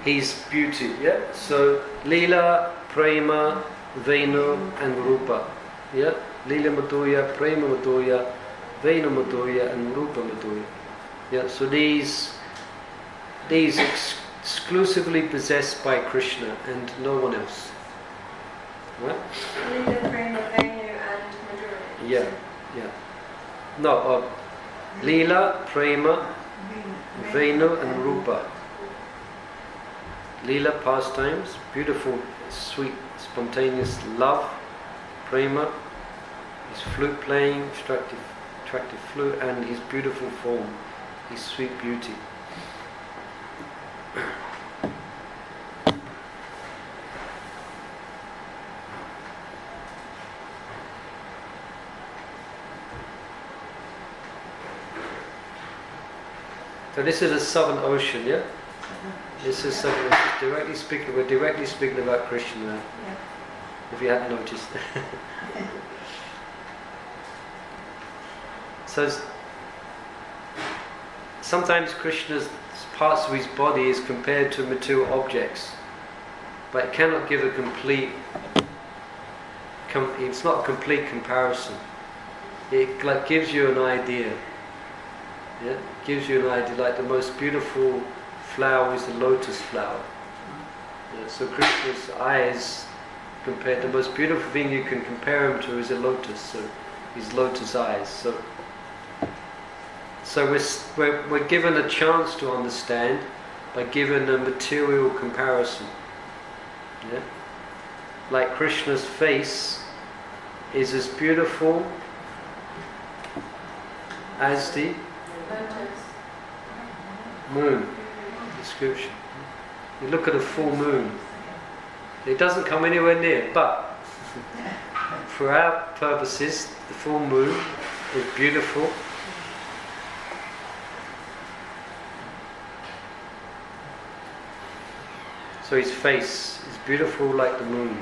[SPEAKER 1] His beauty, yeah. So Leela, Prema, Venu, and Rupa, yeah. Leela Madhurya, Prema Madhurya, Venu Madhurya, and Rupa Madhurya, yeah. So these These exclusively possessed by Krishna and no one else. Right?
[SPEAKER 3] Leela, Prema, Venu and Madhura.
[SPEAKER 1] Yeah. No, Leela, Prema, Venu and Rupa. Leela, pastimes, beautiful, sweet, spontaneous love. Prema, his flute playing, attractive flute, and his beautiful form, his sweet beauty. So this is the Southern Ocean, yeah? This is directly speaking. We're directly speaking about Krishna now.
[SPEAKER 4] Yeah.
[SPEAKER 1] If you hadn't noticed. So sometimes Krishna's parts of his body is compared to material objects, but it cannot give a complete. It's not a complete comparison. It like gives you an idea. Yeah, gives you an idea. Like the most beautiful flower is the lotus flower. Yeah, so Krishna's eyes, compared, the most beautiful thing you can compare him to is a lotus. So his lotus eyes. So we're given a chance to understand by given a material comparison. Yeah, like Krishna's face is as beautiful as the moon description. You look at a full moon, it doesn't come anywhere near, but for our purposes the full moon is beautiful. So his face is beautiful like the moon.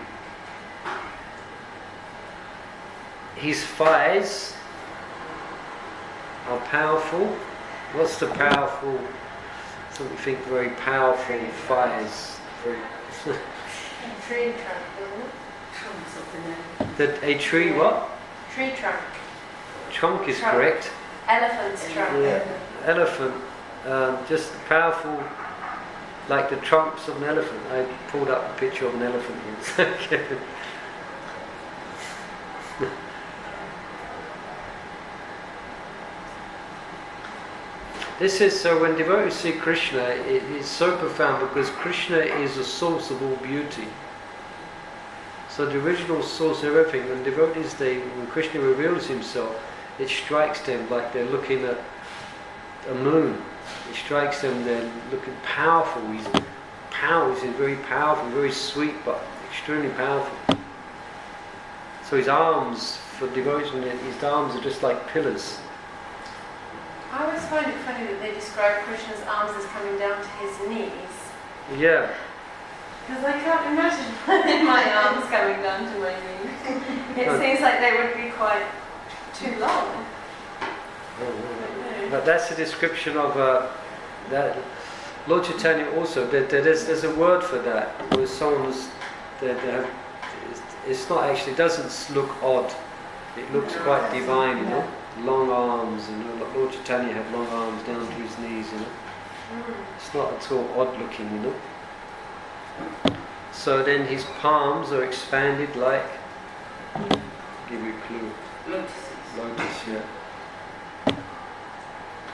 [SPEAKER 1] His thighs are powerful. What's the powerful? Something think very powerful thighs. Very
[SPEAKER 3] Tree trunk, isn't it?
[SPEAKER 2] Trunks of the name.
[SPEAKER 1] a tree what?
[SPEAKER 3] Tree trunk.
[SPEAKER 1] Trunk is
[SPEAKER 3] Trunk.
[SPEAKER 1] correct.
[SPEAKER 3] Elephant's trunk.
[SPEAKER 1] Yeah. Elephant. Just powerful, like the trunks of an elephant. I pulled up a picture of an elephant here. This is so when devotees see Krishna, it is so profound because Krishna is a source of all beauty. So the original source of everything. When devotees, when Krishna reveals himself, it strikes them like they're looking at a moon. It strikes them, they're looking powerful. He's very powerful, very sweet, but extremely powerful. So his arms, for devotion, his arms are just like pillars.
[SPEAKER 3] I always find it funny that they describe Krishna's arms as coming down to his knees.
[SPEAKER 1] Yeah.
[SPEAKER 3] Because I can't imagine my arms coming down to my knees. It seems like they would be quite too long.
[SPEAKER 1] But that's a description of that. Lord Chaitanya also, there's a word for that, where someone's, it's not actually, it doesn't look odd, it looks quite divine, you know, long arms, you know, like Lord Chaitanya had long arms down to his knees, you know, it's not at all odd looking, you know. So then his palms are expanded like, give you a clue, lotus, yeah.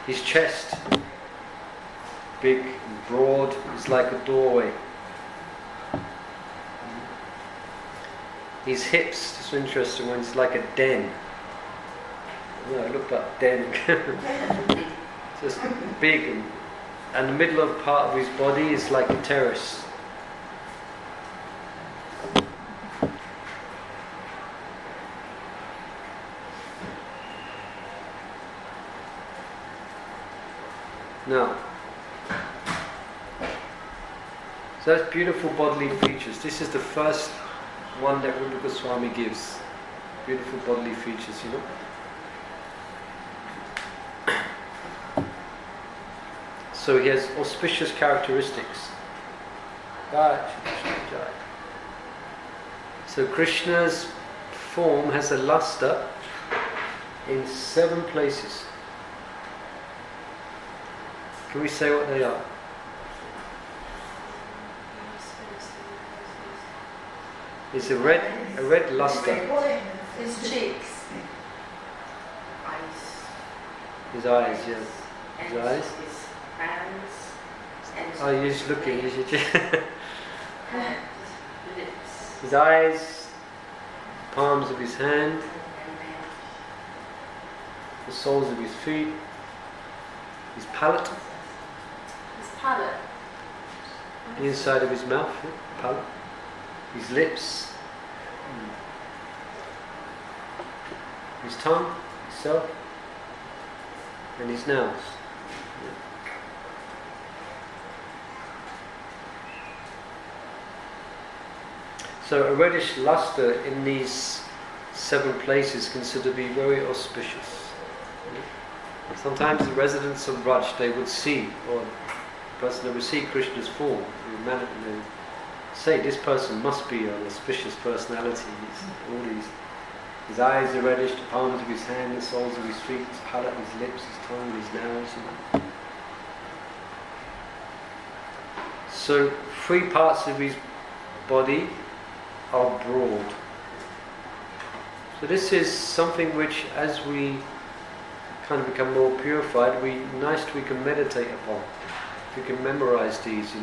[SPEAKER 1] His chest, big and broad, is like a doorway. His hips, it's an interesting one, it's like a den. I looked up den. Just big, and the middle of part of his body is like a terrace. Now, so that's beautiful bodily features. This is the first one that Rupa Goswami gives. Beautiful bodily features, you know. So he has auspicious characteristics. So Krishna's form has a luster in 7 places. Can we say what they are? is a red luster.
[SPEAKER 3] His cheeks.
[SPEAKER 2] Eyes.
[SPEAKER 1] His eyes, yes.
[SPEAKER 2] And
[SPEAKER 1] His eyes.
[SPEAKER 2] his hands. And
[SPEAKER 1] Oh, you're just looking. You should
[SPEAKER 2] and lips.
[SPEAKER 1] his eyes, palms of his hand,
[SPEAKER 2] And then
[SPEAKER 1] the soles of his feet, his palate,
[SPEAKER 3] His palate.
[SPEAKER 1] the inside of his mouth, palate, his lips, his tongue, himself, and his nails. So a reddish luster in these 7 places considered to be very auspicious. Sometimes the residents of Braj, they would see, or the person would see Krishna's form, they would say this person must be an auspicious personality. His eyes are reddish, the palms of his hand, the soles of his feet, his palate, his lips, his tongue, his nails. So 3 parts of his body are broad. So this is something which, as we kind of become more purified, we can meditate upon. We can memorize these,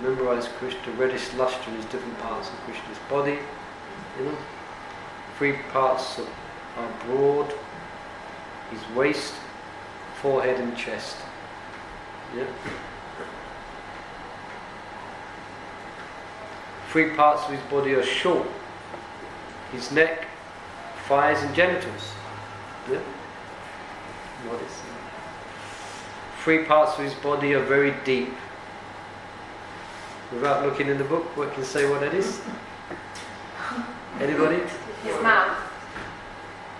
[SPEAKER 1] memorize Krishna, the reddish luster in his different parts of Krishna's body. 3 parts are broad: his waist, forehead, and chest. Yeah. 3 parts of his body are short: his neck, thighs, and genitals. Yeah. What is it? 3 parts of his body are very deep. Without looking in the book, what can say what that is? Anybody?
[SPEAKER 3] His mouth.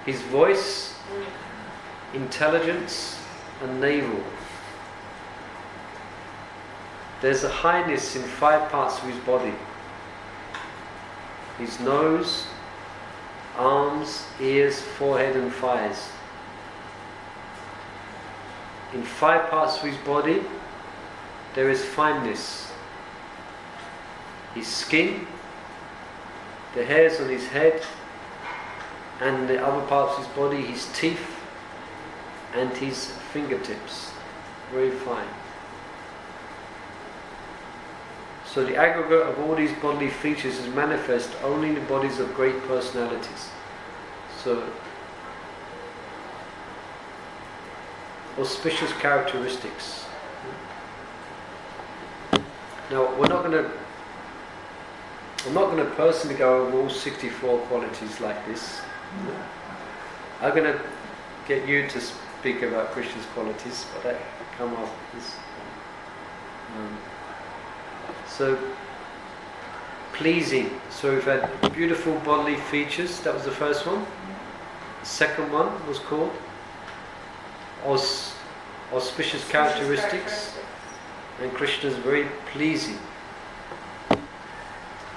[SPEAKER 1] His voice, intelligence, and navel. There's a highness in 5 parts of his body: his nose, arms, ears, forehead, and thighs. In 5 parts of his body, there is fineness: his skin, the hairs on his head, and the other parts of his body, his teeth, and his fingertips. Very fine. So the aggregate of all these bodily features is manifest only in the bodies of great personalities. So, auspicious characteristics. Now, I'm not going to personally go over all 64 qualities like this. I'm going to get you to speak about Krishna's qualities, but that come after this. So, pleasing. So we've had beautiful bodily features. That was the first one. The second one was called auspicious characteristics. And Krishna is very pleasing.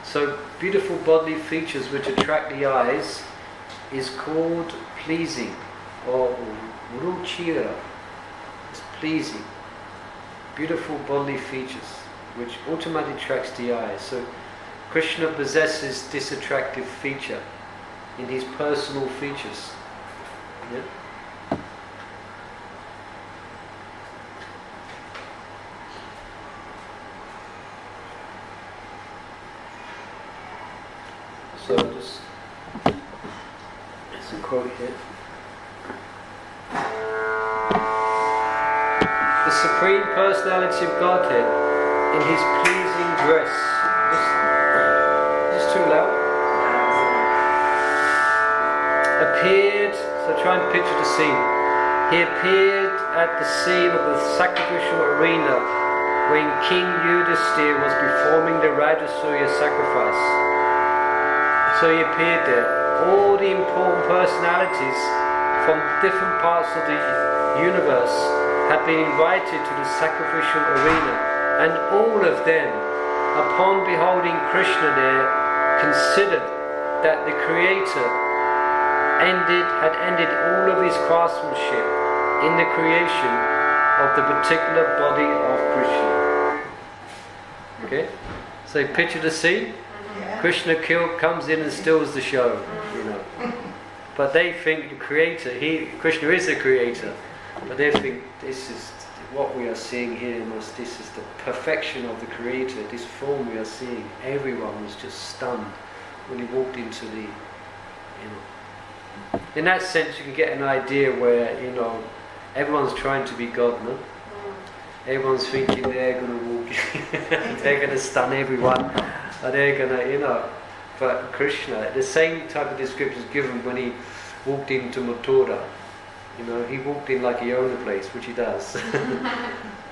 [SPEAKER 1] So beautiful bodily features which attract the eyes is called pleasing, or ruchira. It's pleasing. Beautiful bodily features which ultimately attracts the eyes. So Krishna possesses this attractive feature in his personal features. Yeah? So there's a quote here. The Supreme Personality of Godhead, in his pleasing dress. Is this too loud? Appeared, so try and picture the scene. He appeared at the scene of the sacrificial arena when King Yudhisthira was performing the Rajasuya sacrifice. So he appeared there. All the important personalities from different parts of the universe had been invited to the sacrificial arena, and all of them, upon beholding Krishna there, considered that the Creator had ended all of his craftsmanship in the creation of the particular body of Krishna. Okay? So picture the scene.
[SPEAKER 4] Yeah.
[SPEAKER 1] Krishna comes in and steals the show, you know. But they think the creator, Krishna is the creator, but they think this is what we are seeing here, this is the perfection of the creator, this form we are seeing. Everyone was just stunned when he walked into the, you know. In that sense, you can get an idea where, you know, everyone's trying to be God, no? Everyone's thinking they're going to walk in, they're going to stun everyone, and they're going to, you know. But Krishna, the same type of description is given when he walked into Mathura. You know, he walked in like a Yamuna place, which he does.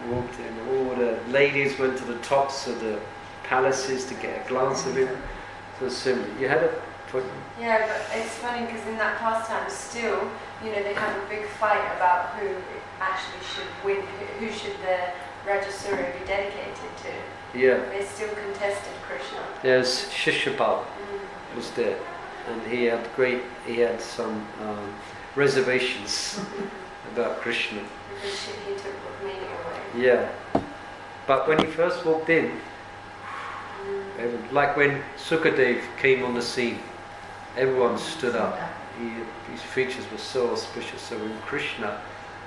[SPEAKER 1] Walked in, all the ladies went to the tops of the palaces to get a glance of him. So similar. You had a point?
[SPEAKER 3] Yeah, but it's funny because in that pastime still, you know, they have a big fight about who actually should win, who should the Rajasura be dedicated to.
[SPEAKER 1] Yeah.
[SPEAKER 3] They still contested Krishna.
[SPEAKER 1] There's Shishapal was there, and he had some reservations about Krishna.
[SPEAKER 3] Because he took the meaning away.
[SPEAKER 1] Yeah. But when he first walked in, like when Sukadev came on the scene, everyone stood up. His features were so auspicious. So when Krishna,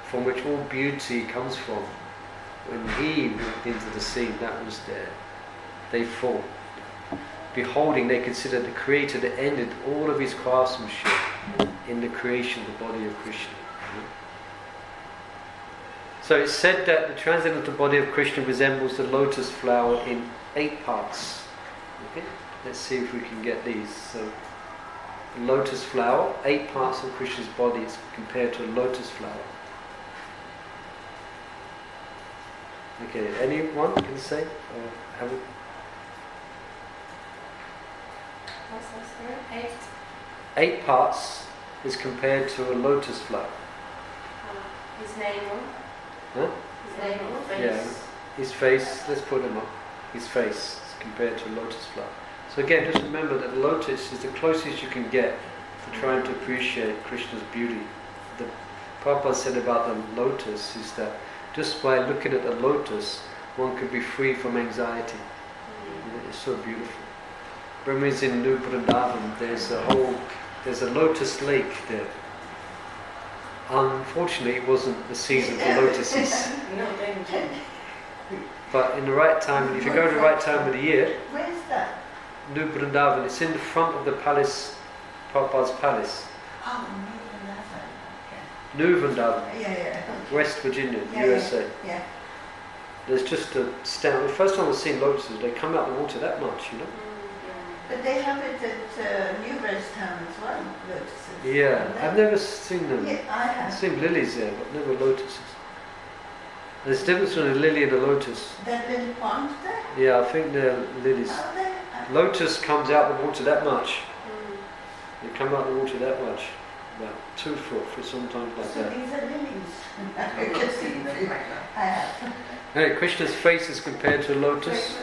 [SPEAKER 1] from which all beauty comes from, when he walked into the scene, that was there. They thought, beholding, they considered the Creator that ended all of his craftsmanship in the creation of the body of Krishna. So it's said that the transcendental body of Krishna resembles the lotus flower in 8 parts. Okay? Let's see if we can get these. So, the lotus flower, 8 parts of Krishna's body is compared to a lotus flower. Okay, anyone can say? Or have it?
[SPEAKER 3] What's that, spirit?
[SPEAKER 1] 8 parts is compared to a lotus flower.
[SPEAKER 3] His name.
[SPEAKER 1] Huh?
[SPEAKER 3] His name.
[SPEAKER 1] Yeah, his face, let's put him up. His face is compared to a lotus flower. So again, just remember that the lotus is the closest you can get to trying to appreciate Krishna's beauty. The Prabhupada said about the lotus is that just by looking at the lotus, one could be free from anxiety. It's so beautiful. When we was in New Vrindavan, there's a lotus lake there. Unfortunately, it wasn't the season for lotuses. But in the right time, if you go to the right time of the year,
[SPEAKER 2] Where is that?
[SPEAKER 1] New Vrindavan, it's in the front of the palace, Prabhupada's palace.
[SPEAKER 2] Oh, New Vrindavan. Okay.
[SPEAKER 1] New Vrindavan,
[SPEAKER 2] Yeah.
[SPEAKER 1] West Virginia,
[SPEAKER 2] Yeah,
[SPEAKER 1] USA.
[SPEAKER 2] Yeah.
[SPEAKER 1] There's just a stand. The first time I've seen lotuses, they come out of the water that much, you know.
[SPEAKER 2] But they have it at New Town as well, lotuses.
[SPEAKER 1] Yeah, I've never seen them.
[SPEAKER 2] Yeah, I have.
[SPEAKER 1] I've seen lilies there, but never lotuses. There's a difference between a lily and a lotus.
[SPEAKER 2] That little pond there?
[SPEAKER 1] Yeah, I think they're lilies.
[SPEAKER 2] Oh, there.
[SPEAKER 1] Lotus comes out of the water that much. They come out of the water that much. About 2 foot for sometimes like
[SPEAKER 2] So
[SPEAKER 1] that.
[SPEAKER 2] these are lilies. I can see them. I have.
[SPEAKER 1] Anyway, Krishna's face is compared to a lotus.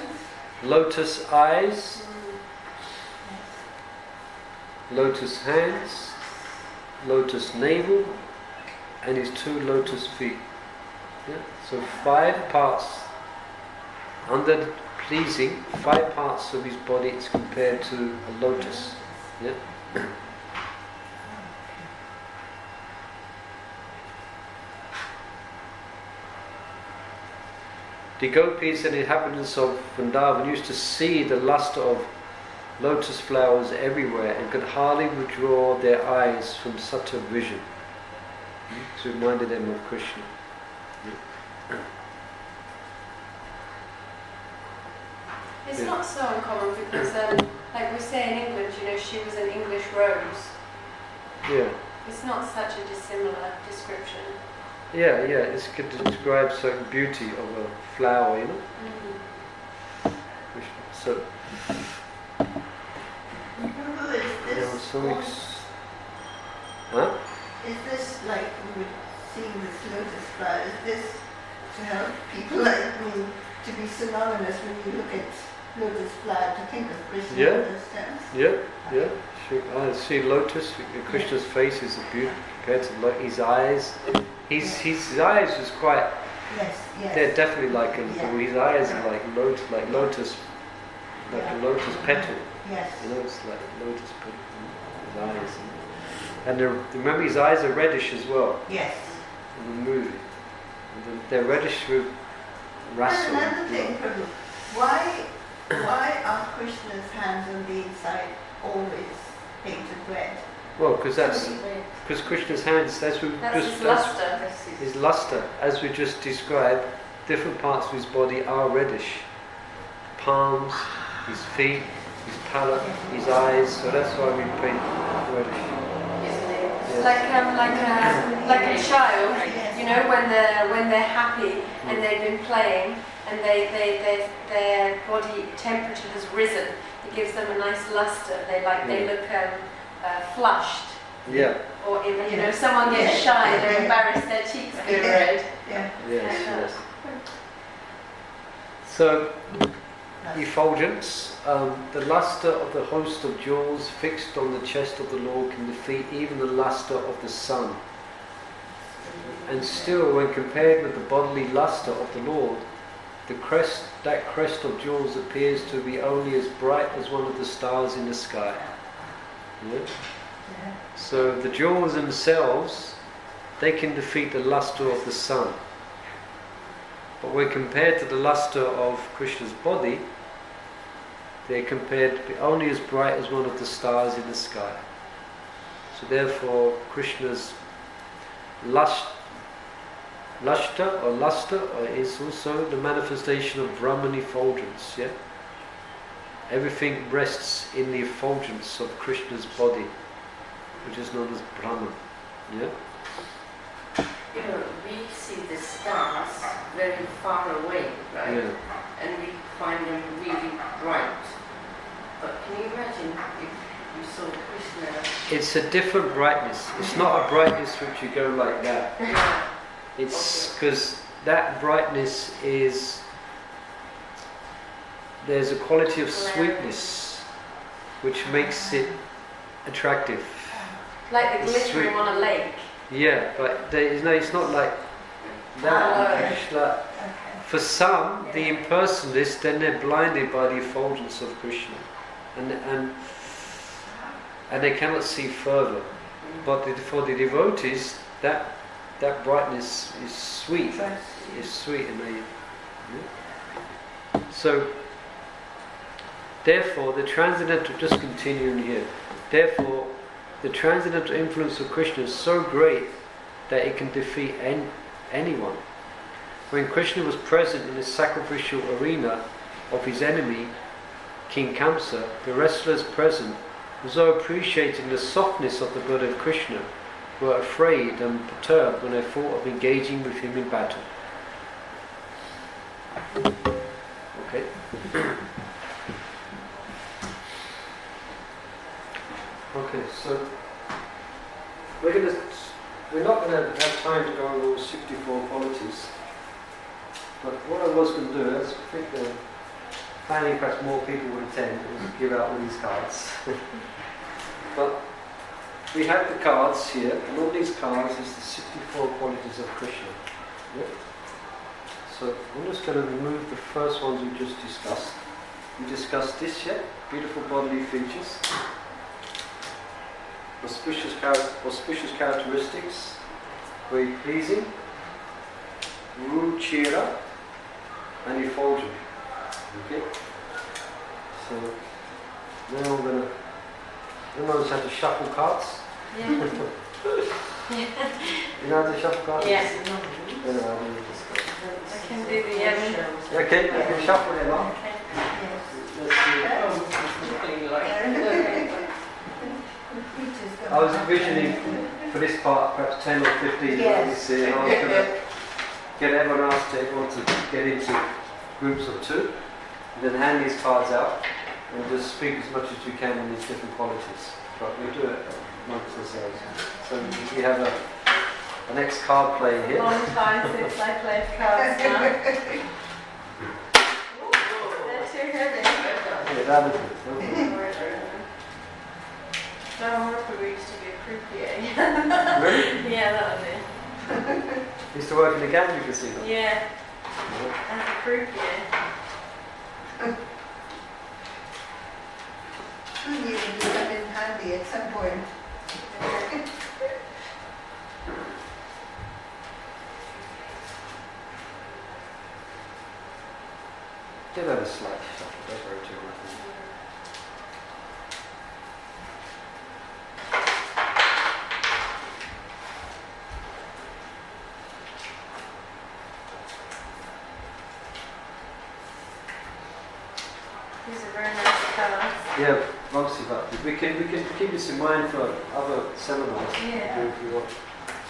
[SPEAKER 1] Lotus eyes. Lotus hands. Lotus navel. And his 2 lotus feet. Yeah? So 5 parts. Under the pleasing, 5 parts of his body is compared to a lotus. Yeah? The gopis and inhabitants of Vrindavan used to see the luster of lotus flowers everywhere and could hardly withdraw their eyes from such a vision. It reminded them of Krishna.
[SPEAKER 3] It's not so uncommon because, like we say in England, you know, she was an English rose.
[SPEAKER 1] Yeah.
[SPEAKER 3] It's not such a dissimilar description.
[SPEAKER 1] Yeah, it's good to describe certain beauty of a flower, you know. So,
[SPEAKER 2] Is this like we were seeing this lotus flower? Is this to help people like me to be synonymous when you look at lotus flower to think of Krishna?
[SPEAKER 1] Yeah. I see lotus. Krishna's face is a beauty compared to his eyes. His eyes is quite.
[SPEAKER 2] Yes.
[SPEAKER 1] They're definitely like his eyes are like lotus, a lotus petal.
[SPEAKER 2] Yes.
[SPEAKER 1] It's like lotus put his eyes. And remember, his eyes are reddish as well.
[SPEAKER 2] Yes.
[SPEAKER 1] In the movie. They're reddish with rasa.
[SPEAKER 2] And another thing, Prabhu, why are Krishna's hands on the inside always painted red?
[SPEAKER 1] Well, because Krishna's hands,
[SPEAKER 3] that's his luster.
[SPEAKER 1] His luster, as we just described, different parts of his body are reddish. Palms, his feet, his palate, his eyes. So that's why we paint reddish.
[SPEAKER 3] Yes. Like a child, when they're happy and they've been playing and their body temperature has risen, it gives them a nice luster. They look flushed.
[SPEAKER 1] Yeah.
[SPEAKER 3] Or if someone gets shy, they're embarrassed, their cheeks go red.
[SPEAKER 2] Yeah.
[SPEAKER 1] Yes. So, effulgence, the luster of the host of jewels fixed on the chest of the Lord can defeat even the luster of the sun. And still, when compared with the bodily luster of the Lord, that crest of jewels appears to be only as bright as one of the stars in the sky. Yeah? So the jewels themselves, they can defeat the luster of the sun. But when compared to the luster of Krishna's body, they're compared to be only as bright as one of the stars in the sky. So therefore, Krishna's luster is also the manifestation of Brahman effulgence. Yeah? Everything rests in the effulgence of Krishna's body, which is known as Brahman. Yeah?
[SPEAKER 4] We see the stars very far away, right?
[SPEAKER 1] Yeah.
[SPEAKER 4] And we find them really bright. But can you imagine if you saw Krishna?
[SPEAKER 1] It's a different brightness. It's not a brightness which you go like that. It's because that brightness is, there's a quality of sweetness which makes it attractive.
[SPEAKER 3] Like the glittering on a lake.
[SPEAKER 1] Yeah, but it's not like that. For some, the impersonalists, then they're blinded by the effulgence of Krishna, and they cannot see further. But for the devotees, that brightness is sweet. It's sweet, and so therefore the transcendental, just continuing here. Therefore, the transcendental influence of Krishna is so great that it can defeat anyone. When Krishna was present in the sacrificial arena of his enemy, King Kamsa, the wrestlers present, although appreciating the softness of the blood of Krishna, were afraid and perturbed when they thought of engaging with him in battle. Okay. Okay, so we're not going to have time to go over all 64 qualities. But what I was going to do is, I think planning perhaps more people would attend, is give out all these cards. But we have the cards here, and on these cards is the 64 qualities of Krishna. Yep. So I'm just going to remove the first ones we just discussed. We discussed this yet, beautiful bodily features, auspicious characteristics, very pleasing, ruchira, and effulgent. Okay? So now I'm going to, everyone's had to shuffle cards.
[SPEAKER 3] Yeah.
[SPEAKER 1] You know how to shuffle cards?
[SPEAKER 3] Yes.
[SPEAKER 1] Yeah,
[SPEAKER 3] I can do the
[SPEAKER 1] okay, you can shuffle them up.
[SPEAKER 3] Okay.
[SPEAKER 1] Let's see. I was envisioning for this part perhaps 10 or 15.
[SPEAKER 2] Yes.
[SPEAKER 1] Let me see. And I was going to get everyone to get into groups of 2, and then hand these cards out and just speak as much as you can on these different qualities. But we do it amongst ourselves. So we have an ex-card player here.
[SPEAKER 3] Long time since I played cards now. They're too heavy.
[SPEAKER 1] Yeah, that is it.
[SPEAKER 3] No, Harper used to be a croupier.
[SPEAKER 1] Really?
[SPEAKER 3] Yeah, that was it.
[SPEAKER 1] Used to work in the gambling casino.
[SPEAKER 3] Yeah, as a croupier.
[SPEAKER 2] personality at some point.
[SPEAKER 1] Give that a slight shuffle, don't worry too much.
[SPEAKER 3] These are very nice colours.
[SPEAKER 1] Yeah, obviously, but we can keep this in mind for other seminars if you want.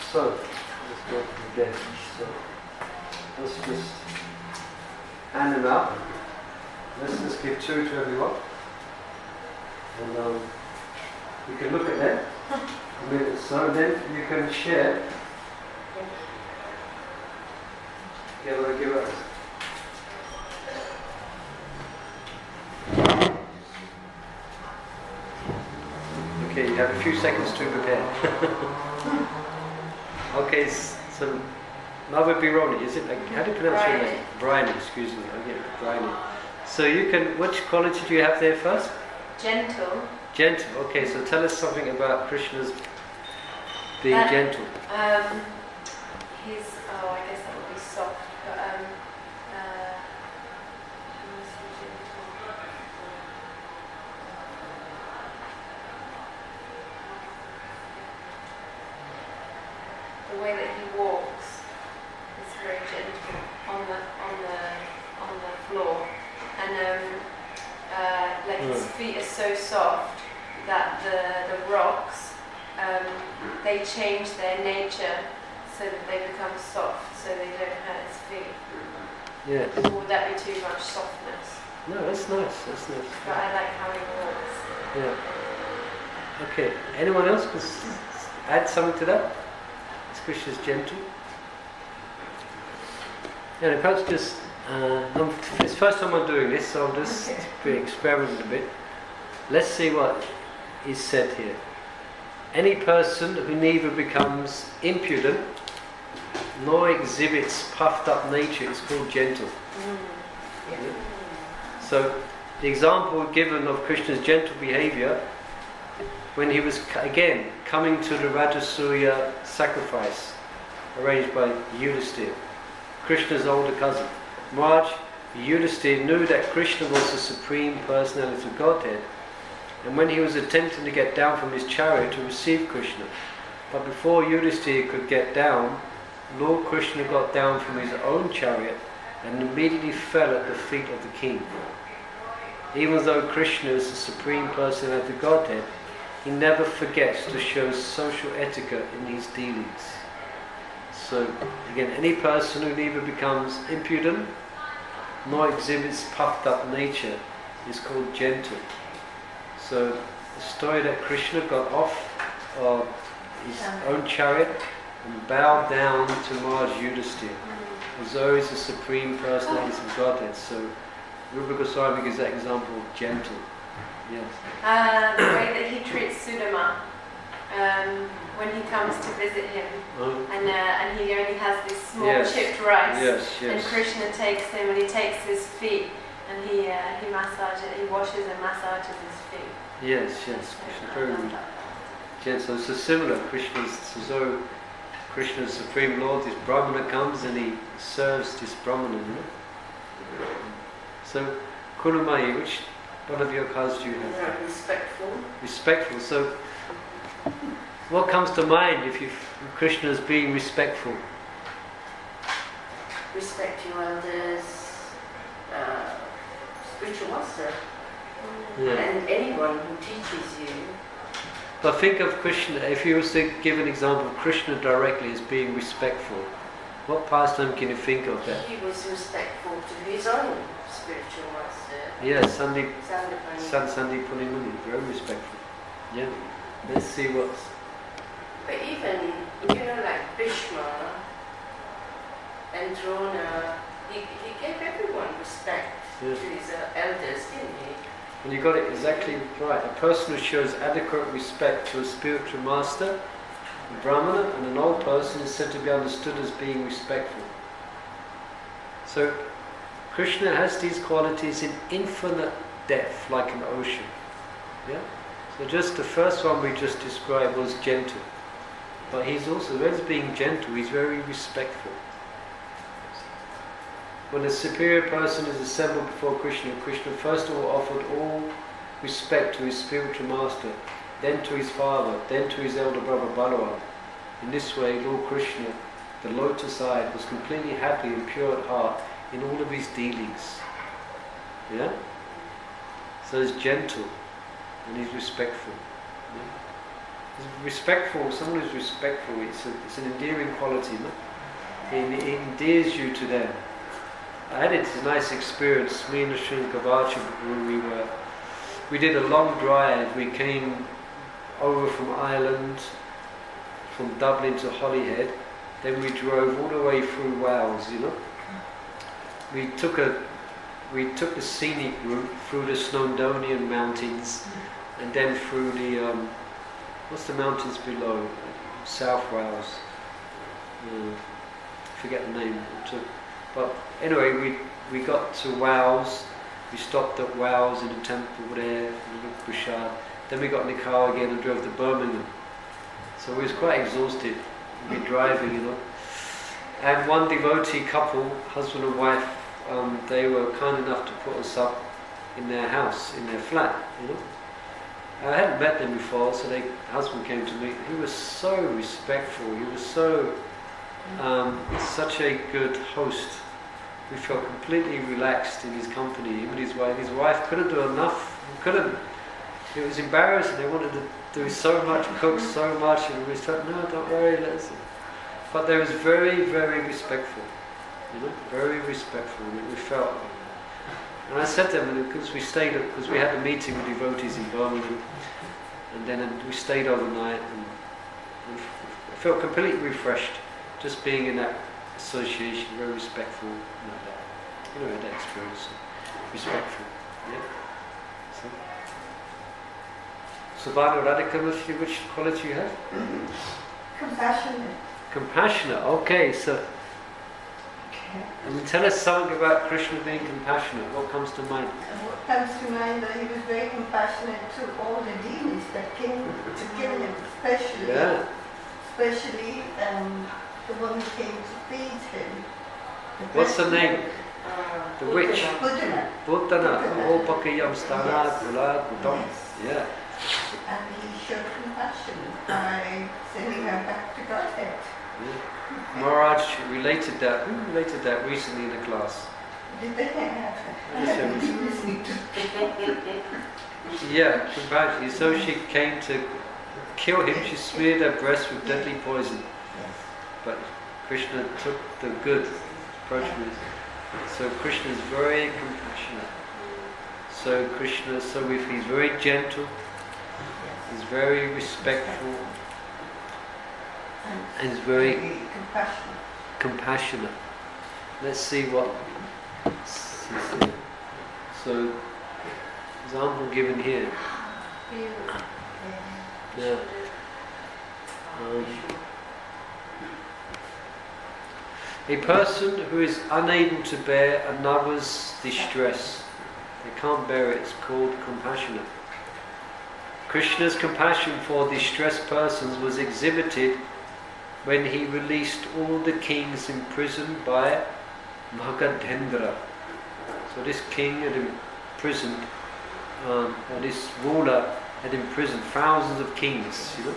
[SPEAKER 1] So, let's go again. So, let's just hand them out. Let's just give 2 to everyone. And you can look at them. So then you can share. Yeah, we'll give it. Okay, you have a few seconds to prepare. Okay, so Mother Bironi, is it? How do you pronounce your name? Bryony, excuse me. Okay, Bryony. So you can, which quality do you have there first?
[SPEAKER 3] Gentle.
[SPEAKER 1] Gentle, okay, so tell us something about Krishna's being gentle.
[SPEAKER 3] He's, I guess that would be soft, but the way that he walks is very gentle on the floor, and like his feet are so soft that the rocks they change their nature so that they become soft, so they don't hurt his feet.
[SPEAKER 1] Yes.
[SPEAKER 3] Or would that be too much softness?
[SPEAKER 1] No, that's nice. That's nice.
[SPEAKER 3] But I like how he walks.
[SPEAKER 1] Yeah. Okay. Anyone else can add something to that? Is Krishna's gentle? Yeah, perhaps just. It's the first time I'm doing this, so I'll just experiment a bit. Let's see what is said here. Any person who neither becomes impudent nor exhibits puffed up nature is called gentle. Yeah. So the example given of Krishna's gentle behavior when he was again coming to the Rajasuya sacrifice arranged by Yudhisthira, Krishna's older cousin. Maharaj Yudhisthira knew that Krishna was the Supreme Personality of Godhead, and when he was attempting to get down from his chariot to receive Krishna, but before Yudhisthira could get down, Lord Krishna got down from his own chariot and immediately fell at the feet of the king. Even though Krishna is the Supreme Personality of Godhead, he never forgets to show social etiquette in his dealings. So, again, any person who neither becomes impudent nor exhibits puffed up nature is called gentle. So, the story that Krishna got off of his own chariot and bowed down to Maharaj Yudhisthira, as though he's the Supreme Personality of Godhead. So, Rupa Goswami gives that example of gentle. Yes.
[SPEAKER 3] The way that he treats Sudama when he comes to visit him, and he only has this small chipped rice, and Krishna takes him and he takes his feet and he washes and massages his feet.
[SPEAKER 1] Yes. Krishna very gentle. So similar. Krishna's Supreme Lord, this Brahmana comes and he serves this Brahmana. So, Kunamayi, which one of your cards do you have? Respectful. So, what comes to mind if Krishna is being respectful?
[SPEAKER 4] Respect your elders, spiritual master, and anyone who teaches you.
[SPEAKER 1] But think of Krishna, if you was to give an example of Krishna directly as being respectful, what pastime can you think of that?
[SPEAKER 4] He was respectful to his own spiritual master.
[SPEAKER 1] Yes, Sandipani Muni, very respectful. Yeah. Let's see what's.
[SPEAKER 4] But even, like Bhishma and Drona, he gave everyone respect to his elders, didn't he?
[SPEAKER 1] And you got it exactly right. A person who shows adequate respect to a spiritual master, a Brahmana, and an old person is said to be understood as being respectful. So, Krishna has these qualities in infinite depth, like an ocean. Yeah. So just the first one we just described was gentle. But he's also, as being gentle, he's very respectful. When a superior person is assembled before Krishna, Krishna first of all offered all respect to his spiritual master, then to his father, then to his elder brother Balaram. In this way, Lord Krishna, the Lotus Eyes, was completely happy and pure at heart in all of his dealings. Yeah? So he's gentle and he's respectful. Yeah? He's respectful, someone who's respectful, it's an endearing quality. No? It endears you to them. I had a nice experience, me and Sri Kavachi, when we did a long drive. We came over from Ireland, from Dublin to Holyhead, then we drove all the way through Wales, you know. We took the scenic route through the Snowdonian mountains and then through the what's the mountains below? South Wales. Forget the name. But anyway, we got to Wales. We stopped at Wales in the temple there, in Bouchard. Then we got in the car again and drove to Birmingham. So we was quite exhausted. We'd be driving, you know. And one devotee couple, husband and wife, they were kind enough to put us up in their house, in their flat, you know. I hadn't met them before, so the husband came to me. He was so respectful. He was so such a good host. We felt completely relaxed in his company, him and his wife. His wife couldn't do enough. It was embarrassing. They wanted to do so much, cook so much, and we said, no, don't worry, let's. But they was very, very respectful. You know, very respectful. We felt. And I said to them, because we had a meeting with devotees in Birmingham, and then we stayed overnight, and I felt completely refreshed, just being in that association, very respectful, that experience, respectful, yeah. So Bhanu Radhika, which quality you have?
[SPEAKER 2] Compassionate.
[SPEAKER 1] Compassionate. Okay, so. Tell us something about Krishna being compassionate. What comes to mind?
[SPEAKER 2] What comes to mind that he was very compassionate to all the demons that came to kill him, especially the one who came to feed him.
[SPEAKER 1] What's the name? The witch?
[SPEAKER 2] Putana.
[SPEAKER 1] Yeah.
[SPEAKER 2] And he showed compassion by sending her back to Godhead.
[SPEAKER 1] Yeah. Maharaj related that. Who related that recently in the class?
[SPEAKER 2] Did they have
[SPEAKER 1] Yeah, compassion. So she came to kill him. She smeared her breast with deadly poison. But Krishna took the good approach with it. So Krishna is very compassionate. So Krishna, if he's very gentle, he's very respectful, and he's very compassionate. Let's see what. So, example given here. Yeah. A person who is unable to bear another's distress, they can't bear it, it's called compassionate. Krishna's compassion for distressed persons was exhibited when he released all the kings imprisoned by Magadhendra. So this king had imprisoned, or this ruler had imprisoned thousands of kings, you know.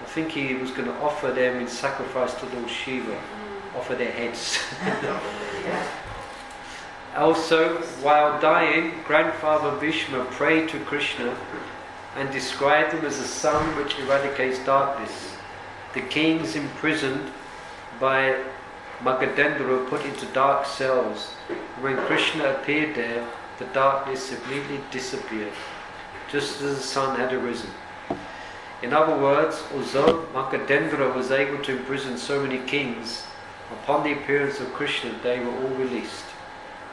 [SPEAKER 1] I think he was going to offer them in sacrifice to Lord Shiva, offer their heads. Also, while dying, grandfather Bhishma prayed to Krishna and described him as a sun which eradicates darkness. The kings imprisoned by Magadhendra were put into dark cells. When Krishna appeared there, the darkness immediately disappeared, just as the sun had arisen. In other words, although Magadhendra was able to imprison so many kings, upon the appearance of Krishna, they were all released.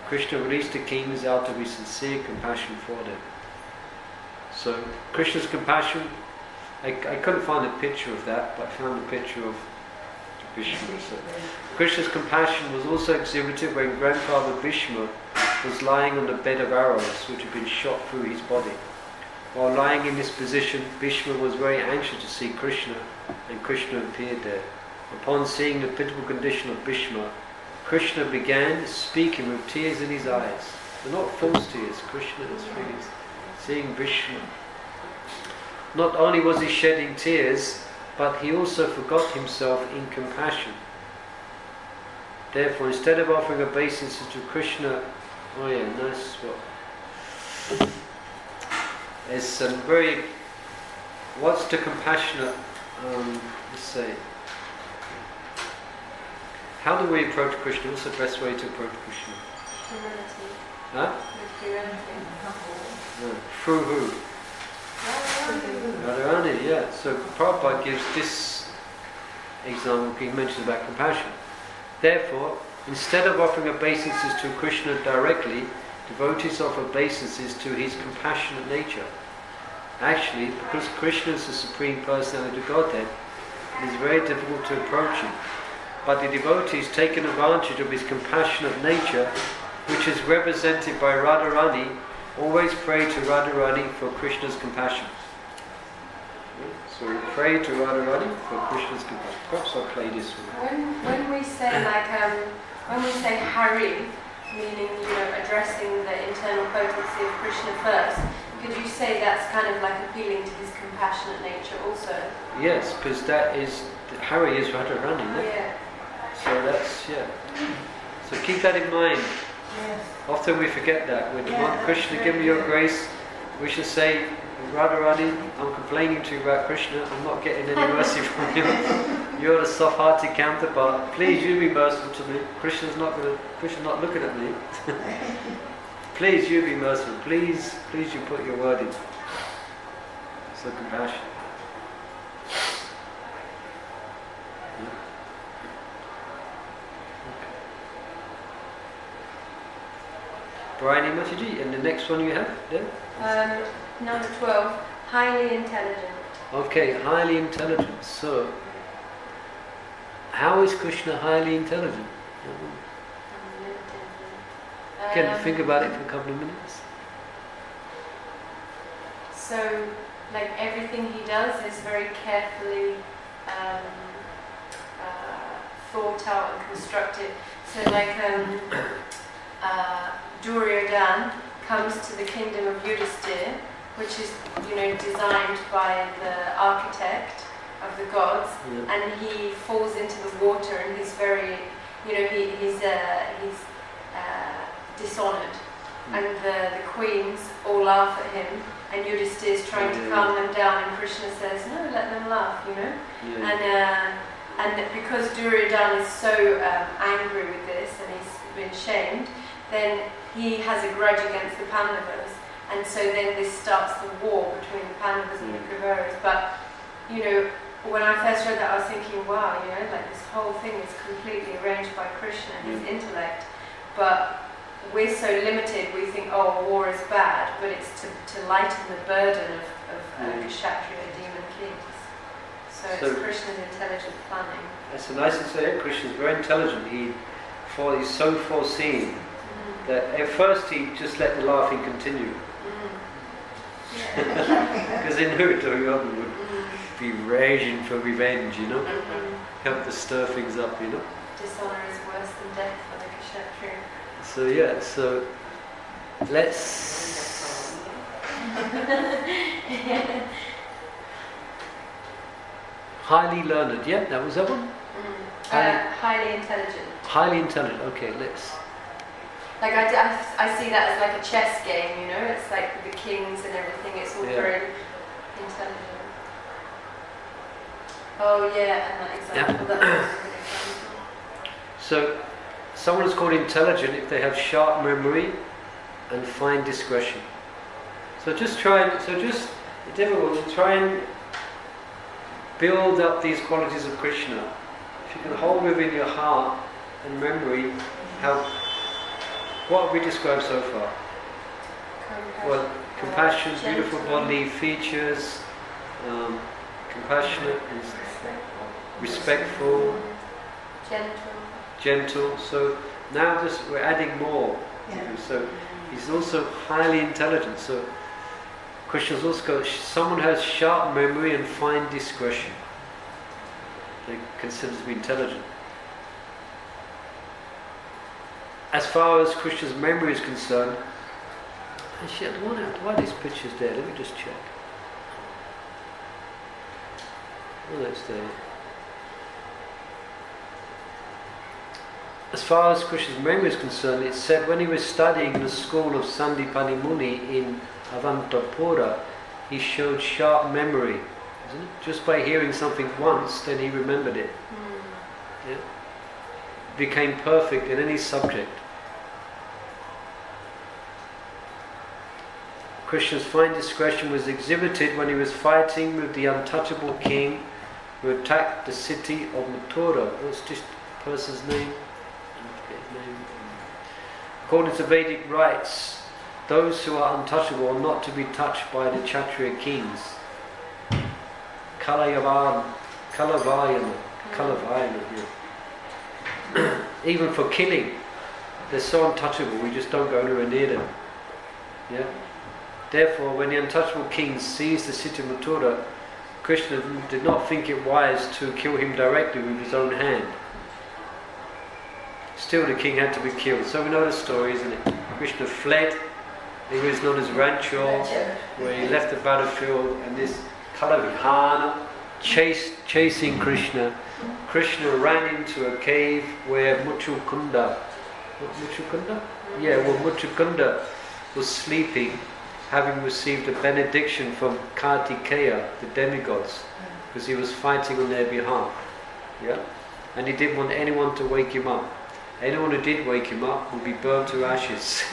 [SPEAKER 1] Krishna released the kings out of his sincere compassion for them. So, Krishna's compassion, I couldn't find a picture of that, but I found a picture of Bhishma. So, Krishna's compassion was also exhibited when grandfather Bhishma was lying on the bed of arrows which had been shot through his body. while lying in this position, Bhishma was very anxious to see Krishna, and Krishna appeared there. Upon seeing the pitiable condition of Bhishma, Krishna began speaking with tears in his eyes. They're not false tears. Krishna is really seeing Bhishma. Not only was he shedding tears, but he also forgot himself in compassion. Therefore, instead of offering obeisances to Krishna, nice spot. There's some very, what's the compassionate, let's say, how do we approach Krishna? What's the best way to approach Krishna?
[SPEAKER 3] Humility.
[SPEAKER 1] Huh?
[SPEAKER 3] With humility.
[SPEAKER 1] Through who? Radharani, yeah. So Prabhupada gives this example, he mentions about compassion. Therefore, instead of offering obeisances to Krishna directly, devotees offer obeisances to his compassionate nature. Actually, because Krishna is the Supreme Personality of Godhead, it is very difficult to approach him. But the devotees take advantage of his compassionate nature, which is represented by Radharani. Always pray to Radharani for Krishna's compassion. So we pray to Radharani for Krishna's compassion. Perhaps I'll play this one.
[SPEAKER 3] When we say when we say Hari, meaning addressing the internal potency of Krishna first, could you say that's kind of like appealing to his compassionate nature also?
[SPEAKER 1] Yes, because that is Hari is Radharani. No?
[SPEAKER 3] Yeah.
[SPEAKER 1] So that's So keep that in mind.
[SPEAKER 2] Yes.
[SPEAKER 1] Often we forget that. We
[SPEAKER 2] Yeah,
[SPEAKER 1] want
[SPEAKER 2] that's
[SPEAKER 1] Krishna,
[SPEAKER 2] very
[SPEAKER 1] give me your
[SPEAKER 2] good.
[SPEAKER 1] grace. We should say, Radharani, I'm complaining to you about Krishna. I'm not getting any mercy from you. You're the soft-hearted counterpart. Please, you be merciful to me. Krishna's not looking at me. Please, you be merciful. Please, you put your word in. So compassion. Brian Mataji, and the next one you have there?
[SPEAKER 3] Number 12, highly intelligent.
[SPEAKER 1] Okay, highly intelligent. So, how is Krishna highly intelligent? Can you think about it for a couple of minutes?
[SPEAKER 3] So, like everything he does is very carefully thought out and constructed. So, like Duryodhana comes to the kingdom of Yudhisthira, which is, designed by the architect of the gods, and he falls into the water, and he's very, he's dishonored, and the queens all laugh at him, and Yudhisthira is trying to calm them down, and Krishna says, no, let them laugh, and because Duryodhana is so angry with this, and he's been shamed, then he has a grudge against the Pandavas, and so then this starts the war between the Pandavas and the Kauravas. But when I first read that, I was thinking, wow, like this whole thing is completely arranged by Krishna and his intellect. But we're so limited, we think, oh, war is bad, but it's to lighten the burden of Kshatriya demon kings. So it's Krishna's intelligent planning.
[SPEAKER 1] That's a nice to say. Krishna's very intelligent. He's so foreseeing that at first he just let the laughing continue. Because he knew Duryodhana would be raging for revenge, help to stir things up,
[SPEAKER 3] Dishonor is worse than death for the Kshatriya.
[SPEAKER 1] So let's... Highly learned, that was that one?
[SPEAKER 3] Highly intelligent.
[SPEAKER 1] Highly intelligent, okay, let's...
[SPEAKER 3] Like I see that as like a chess game, it's like the kings and everything, it's all very intelligent. Oh yeah, and that example, that was a good example. So,
[SPEAKER 1] someone is called intelligent if they have sharp memory and fine discretion. So it's difficult to try and build up these qualities of Krishna. If you can hold within your heart and memory what have we described so far? Compassion, beautiful bodily features, compassionate, respectful, gentle. So now we're adding more. So he's also highly intelligent. So Krishna's also got, someone who has sharp memory and fine discretion. They're considered to be intelligent. As far as Krishna's memory is concerned, actually, why are these pictures there? Let me just check. Oh, that's there. As far as Krishna's memory is concerned, it's said when he was studying in the school of Sandipani Muni in Avantapura, he showed sharp memory. Isn't it? Just by hearing something once, then he remembered it. Yeah? Became perfect in any subject. Krishna's fine discretion was exhibited when he was fighting with the untouchable king who attacked the city of Mathura. What's this person's name? According to Vedic rites, those who are untouchable are not to be touched by the Kshatriya kings. Kalavayana. Yeah. Even for killing, they're so untouchable, we just don't go anywhere near them. Yeah? Therefore, when the untouchable king seized the city of Mathura, Krishna did not think it wise to kill him directly with his own hand. Still, the king had to be killed. So we know the story, isn't it? Krishna fled. He was known as Rancho, where he left the battlefield, and this Kalavihana chasing Krishna. Krishna ran into a cave where Muchukunda, where Muchukunda was sleeping, having received a benediction from Kartikeya, the demigods, because he was fighting on their behalf. Yeah? And he didn't want anyone to wake him up. Anyone who did wake him up would be burnt to ashes.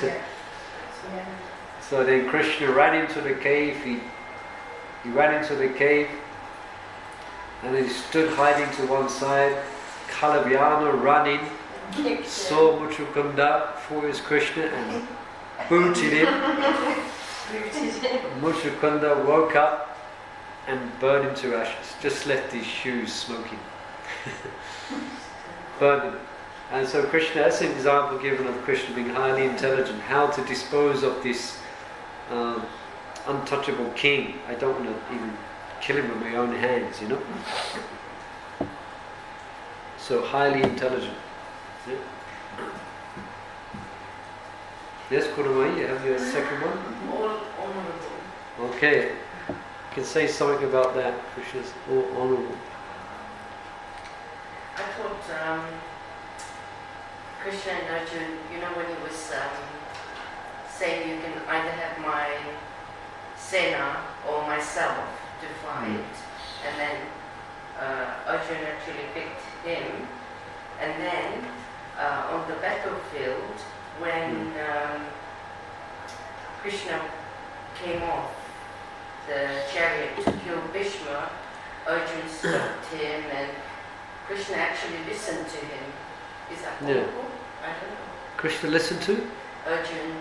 [SPEAKER 1] So then Krishna ran into the cave. He ran into the cave, and he stood hiding to one side. Kalavyana running, saw Muchukunda, for his Krishna, and booted him. Muchukunda woke up and burned him to ashes. Just left his shoes smoking. Burned him. And so Krishna, that's an example given of Krishna being highly intelligent, how to dispose of this untouchable king. I don't want to even kill him with my own hands, you know. So highly intelligent. Yeah. Yes, Kurumai, you have your second one?
[SPEAKER 4] All honorable.
[SPEAKER 1] Okay. You can say something about that. Krishna's all honorable.
[SPEAKER 4] I thought Krishna and Arjuna, you know, when he was saying you can either have my Sena or myself to fight, and then Arjuna actually picked him, and then on the battlefield, when Krishna came off the chariot to kill Bhishma, Arjuna stopped him, and Krishna actually listened to him. Is that possible? I don't know.
[SPEAKER 1] Krishna listened to?
[SPEAKER 4] Arjuna.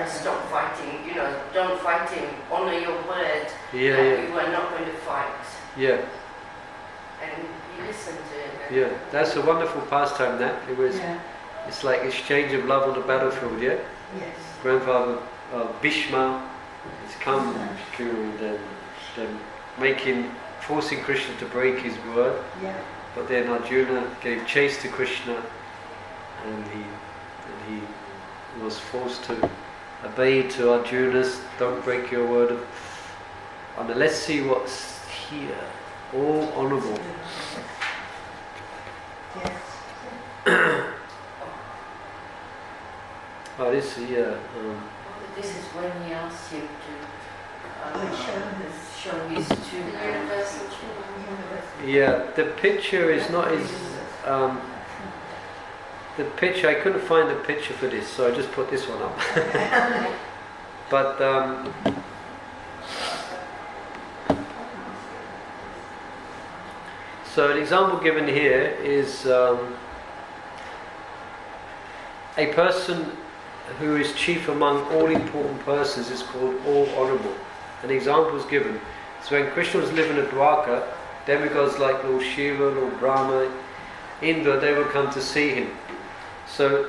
[SPEAKER 4] Stop fighting, you know, don't fight him, honor your word that you are not going to fight.
[SPEAKER 1] Yeah.
[SPEAKER 4] And he listened to him.
[SPEAKER 1] Yeah, that's a wonderful pastime that. It was, it's like exchange of love on the battlefield, yeah?
[SPEAKER 2] Yes.
[SPEAKER 1] Grandfather Bhishma has come to them forcing Krishna to break his word.
[SPEAKER 2] Yeah.
[SPEAKER 1] But then Arjuna gave chase to Krishna, and he was forced to obey to Arjuna's, don't break your word. And let's see what's here. All honourable.
[SPEAKER 2] Yes.
[SPEAKER 1] Oh, this here.
[SPEAKER 4] This is when he asked him to show his true
[SPEAKER 3] Universal
[SPEAKER 1] Yeah, the picture is not as the picture. I couldn't find a picture for this, so I just put this one up. But so an example given here is a person who is chief among all important persons is called all honourable. An example is given. So when Krishna was living at Dwarka, demigods like Lord Shiva, Lord Brahma, Indra, they would come to see him. So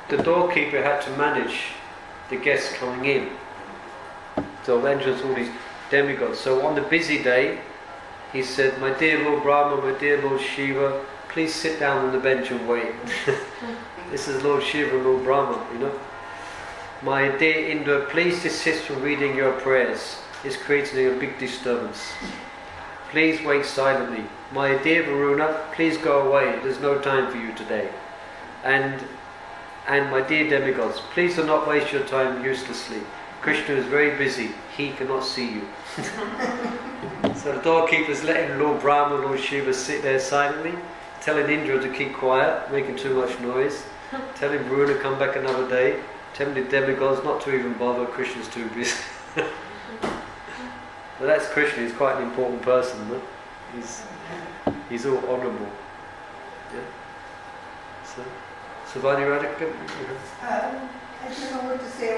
[SPEAKER 1] the doorkeeper had to manage the guests coming in. So entrance, all these demigods. So on the busy day, he said, "My dear Lord Brahma, my dear Lord Shiva, please sit down on the bench and wait." This is Lord Shiva and Lord Brahma, you know. "My dear Indra, please desist from reading your prayers. It's creating a big disturbance. Please wait silently. My dear Varuna, please go away. There's no time for you today. And my dear demigods, please do not waste your time uselessly. Krishna is very busy. He cannot see you." So the doorkeeper's letting Lord Brahma, Lord Shiva sit there silently, telling Indra to keep quiet, making too much noise, telling Varuna to come back another day, telling the demigods not to even bother, Krishna's too busy. But that's Krishna, he's quite an important person, no? He's all honourable. Yeah. So Vani Radhika?
[SPEAKER 2] I don't know what to say,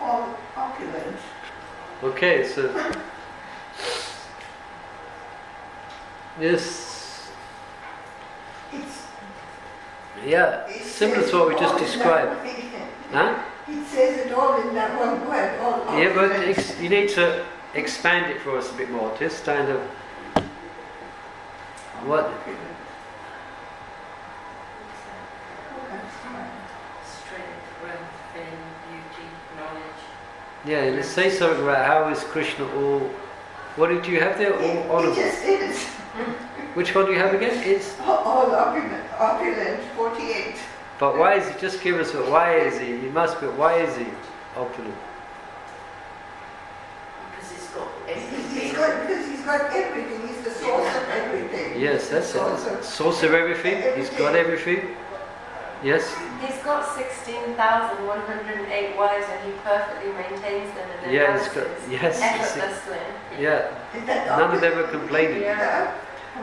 [SPEAKER 2] all opulent.
[SPEAKER 1] Okay, so yes. It's similar to what we just described. Huh?
[SPEAKER 2] It says it all in that one word, all opulent.
[SPEAKER 1] Yeah, but you need to expand it for us a bit more. Just kind of what?
[SPEAKER 4] Strength, wealth, fame, beauty, knowledge.
[SPEAKER 1] Yeah, let's say something about how is Krishna all. What did you have there? All honourable.
[SPEAKER 2] It just is.
[SPEAKER 1] Which one do you have again? It's
[SPEAKER 2] all opulent, 48.
[SPEAKER 1] But why is he? Just give us a why is he? He must be. Why is he opulent?
[SPEAKER 4] Because he's got everything.
[SPEAKER 2] Because he's got everything. He's the source of everything.
[SPEAKER 1] Yes, that's it. Source of everything. He's got everything. Yes.
[SPEAKER 3] He's got 16,108 wives and he perfectly maintains them in their houses effortlessly.
[SPEAKER 1] Yeah. None of them are complaining.
[SPEAKER 3] Yeah.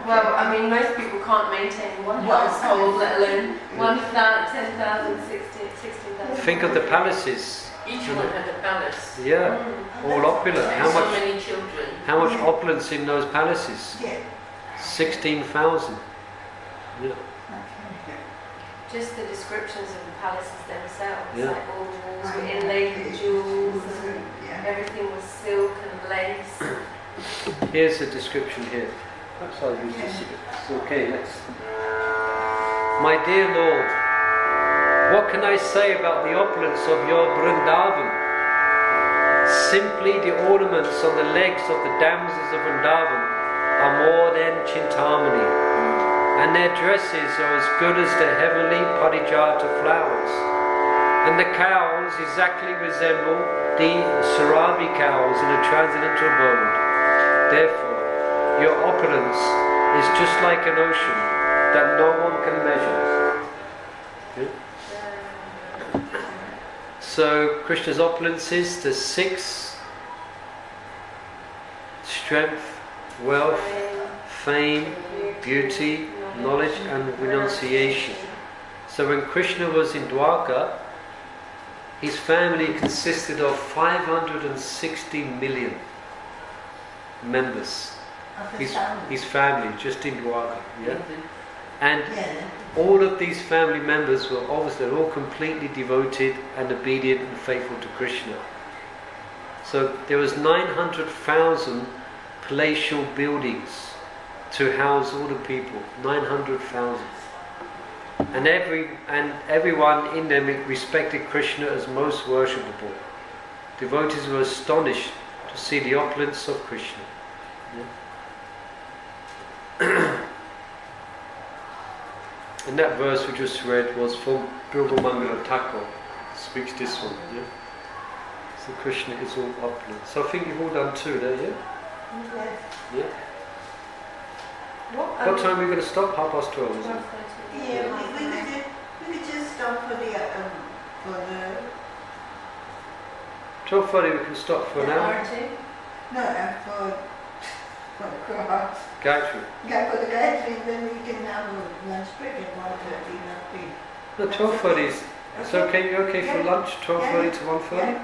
[SPEAKER 3] Well, I mean, most people can't maintain one household, let alone 1,000, 10,000, 16,000.
[SPEAKER 1] Think of the palaces.
[SPEAKER 4] Each one had a palace.
[SPEAKER 1] Yeah, all opulent.
[SPEAKER 4] And so many children.
[SPEAKER 1] How much opulence in those palaces?
[SPEAKER 2] Yeah.
[SPEAKER 1] 16,000. Yeah.
[SPEAKER 3] Just the descriptions of the palaces themselves,
[SPEAKER 1] Yeah.
[SPEAKER 3] like all the walls were inlaid with jewels and everything was silk and lace.
[SPEAKER 1] Here's a description here. Perhaps I'll use this. Okay, next. "My dear Lord, what can I say about the opulence of your Vrindavan? Simply the ornaments on the legs of the damsels of Vrindavan are more than Chintamani, and their dresses are as good as the heavenly Parijata flowers, and the cows exactly resemble the Sarabi cows in a transcendental abode. Therefore, your opulence is just like an ocean that no one can measure." Okay. So Krishna's opulence is the 6: strength, wealth, fame, beauty, knowledge and renunciation. So when Krishna was in Dwarka, his family consisted of 560 million members. His family, just in Dwarka, yeah? And all of these family members were obviously all completely devoted and obedient and faithful to Krishna. So there was 900,000 palatial buildings to house all the people, 900,000. And everyone in them respected Krishna as most worshipable. Devotees were astonished to see the opulence of Krishna. Yeah. And that verse we just read was from Bilbamangala Thakur, speaks this one, yeah? So Krishna is all opulent. So I think you've all done 2 there, yeah? Yeah? What time are we going to stop? 12:30, isn't it?
[SPEAKER 2] Yeah, we could just stop for the
[SPEAKER 1] 12:30 we can stop for an hour.
[SPEAKER 2] No, for Cross.
[SPEAKER 1] Gayatri.
[SPEAKER 2] For the Gayatri, then we can have a lunch break at 1:30, not 3.
[SPEAKER 1] No, 12:30 is... It's okay, you okay for lunch? 12:30 to 1:30?
[SPEAKER 2] Yeah.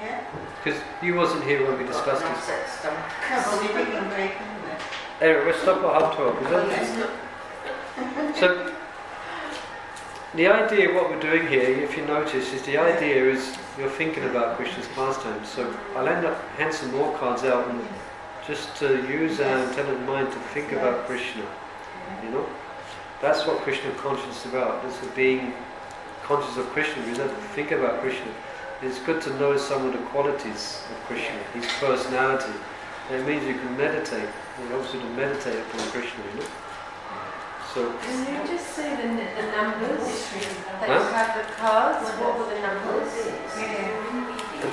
[SPEAKER 2] Yeah.
[SPEAKER 1] Because you wasn't here when we discussed it.
[SPEAKER 2] We're taking a break anyway.
[SPEAKER 1] Anyway, we'll stop at 12:30. Is that okay? So, the idea, what we're doing here, if you notice, is the idea is you're thinking about Krishna's pastimes. So I'll end up hand some more cards out and just to use our intelligent mind to think about Krishna. You know, that's what Krishna conscious is about. This is being conscious of Krishna. We have to think about Krishna. It's good to know some of the qualities of Krishna, his personality. And it means you can meditate. It helps you to meditate upon Krishna. You know. So.
[SPEAKER 3] Can you just say the numbers that you have the cards? What were the numbers?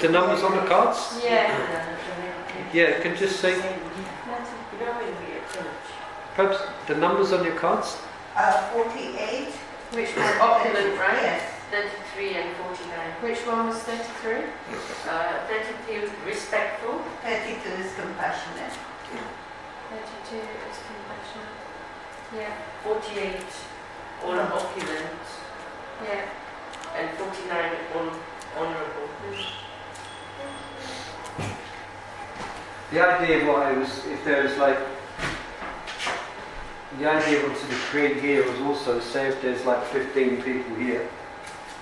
[SPEAKER 1] The numbers on the cards?
[SPEAKER 3] Yeah.
[SPEAKER 1] Yeah, you can just say. Perhaps the numbers on your cards?
[SPEAKER 2] 48.
[SPEAKER 3] Which was opulent, right?
[SPEAKER 2] Yes.
[SPEAKER 4] 33 and 49.
[SPEAKER 3] Which one was 33?
[SPEAKER 4] 33 respectful.
[SPEAKER 2] 32 is compassionate.
[SPEAKER 3] 32 is compassion. Yeah.
[SPEAKER 4] 48 all opulent.
[SPEAKER 3] Yeah.
[SPEAKER 4] And 49 all honourable.
[SPEAKER 1] The idea what I was, if there was like, the idea I wanted to create here was also, say if there's like 15 people here,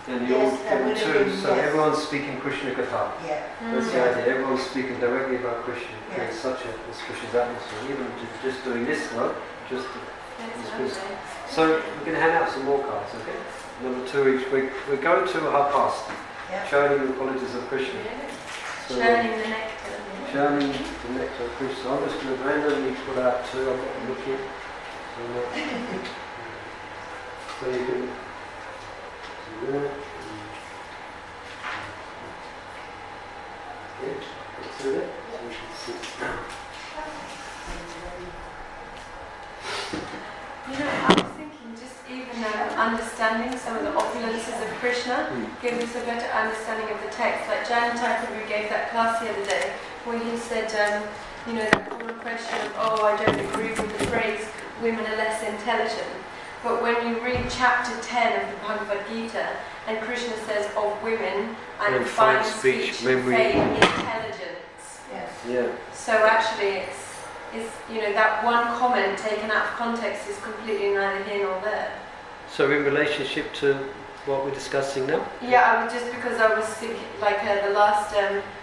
[SPEAKER 1] and you're all getting two, so everyone's speaking Krishna Katha.
[SPEAKER 2] Yeah.
[SPEAKER 1] That's the idea, everyone's speaking directly about Krishna. Create such a auspicious atmosphere, even just doing this work, just so we can hand out some more cards, okay? Number 2 each. We go to our past, showing the qualities of Krishna. So,
[SPEAKER 3] Shining the nectar.
[SPEAKER 1] shining the nectar of Krishna. I'm just going to randomly pull out 2. I'm not looking. So you can do that. Okay, let's do that. So you can see.
[SPEAKER 3] You know, I was thinking just even understanding some of the opulences of Krishna gives us a better understanding of the text. Like Jan Thakur gave that class the other day where he said, you know, the common question of, oh, I don't agree with the phrase, women are less intelligent. But when you read chapter 10 of the Bhagavad Gita, and Krishna says of women, and fine speech,
[SPEAKER 1] memory,
[SPEAKER 3] fame, intelligence.
[SPEAKER 2] Yes.
[SPEAKER 1] Yeah.
[SPEAKER 3] So actually it's, you know, that one comment taken out of context is completely neither here nor there.
[SPEAKER 1] So in relationship to what we're discussing now?
[SPEAKER 3] Yeah, I was just because I was thinking, like the last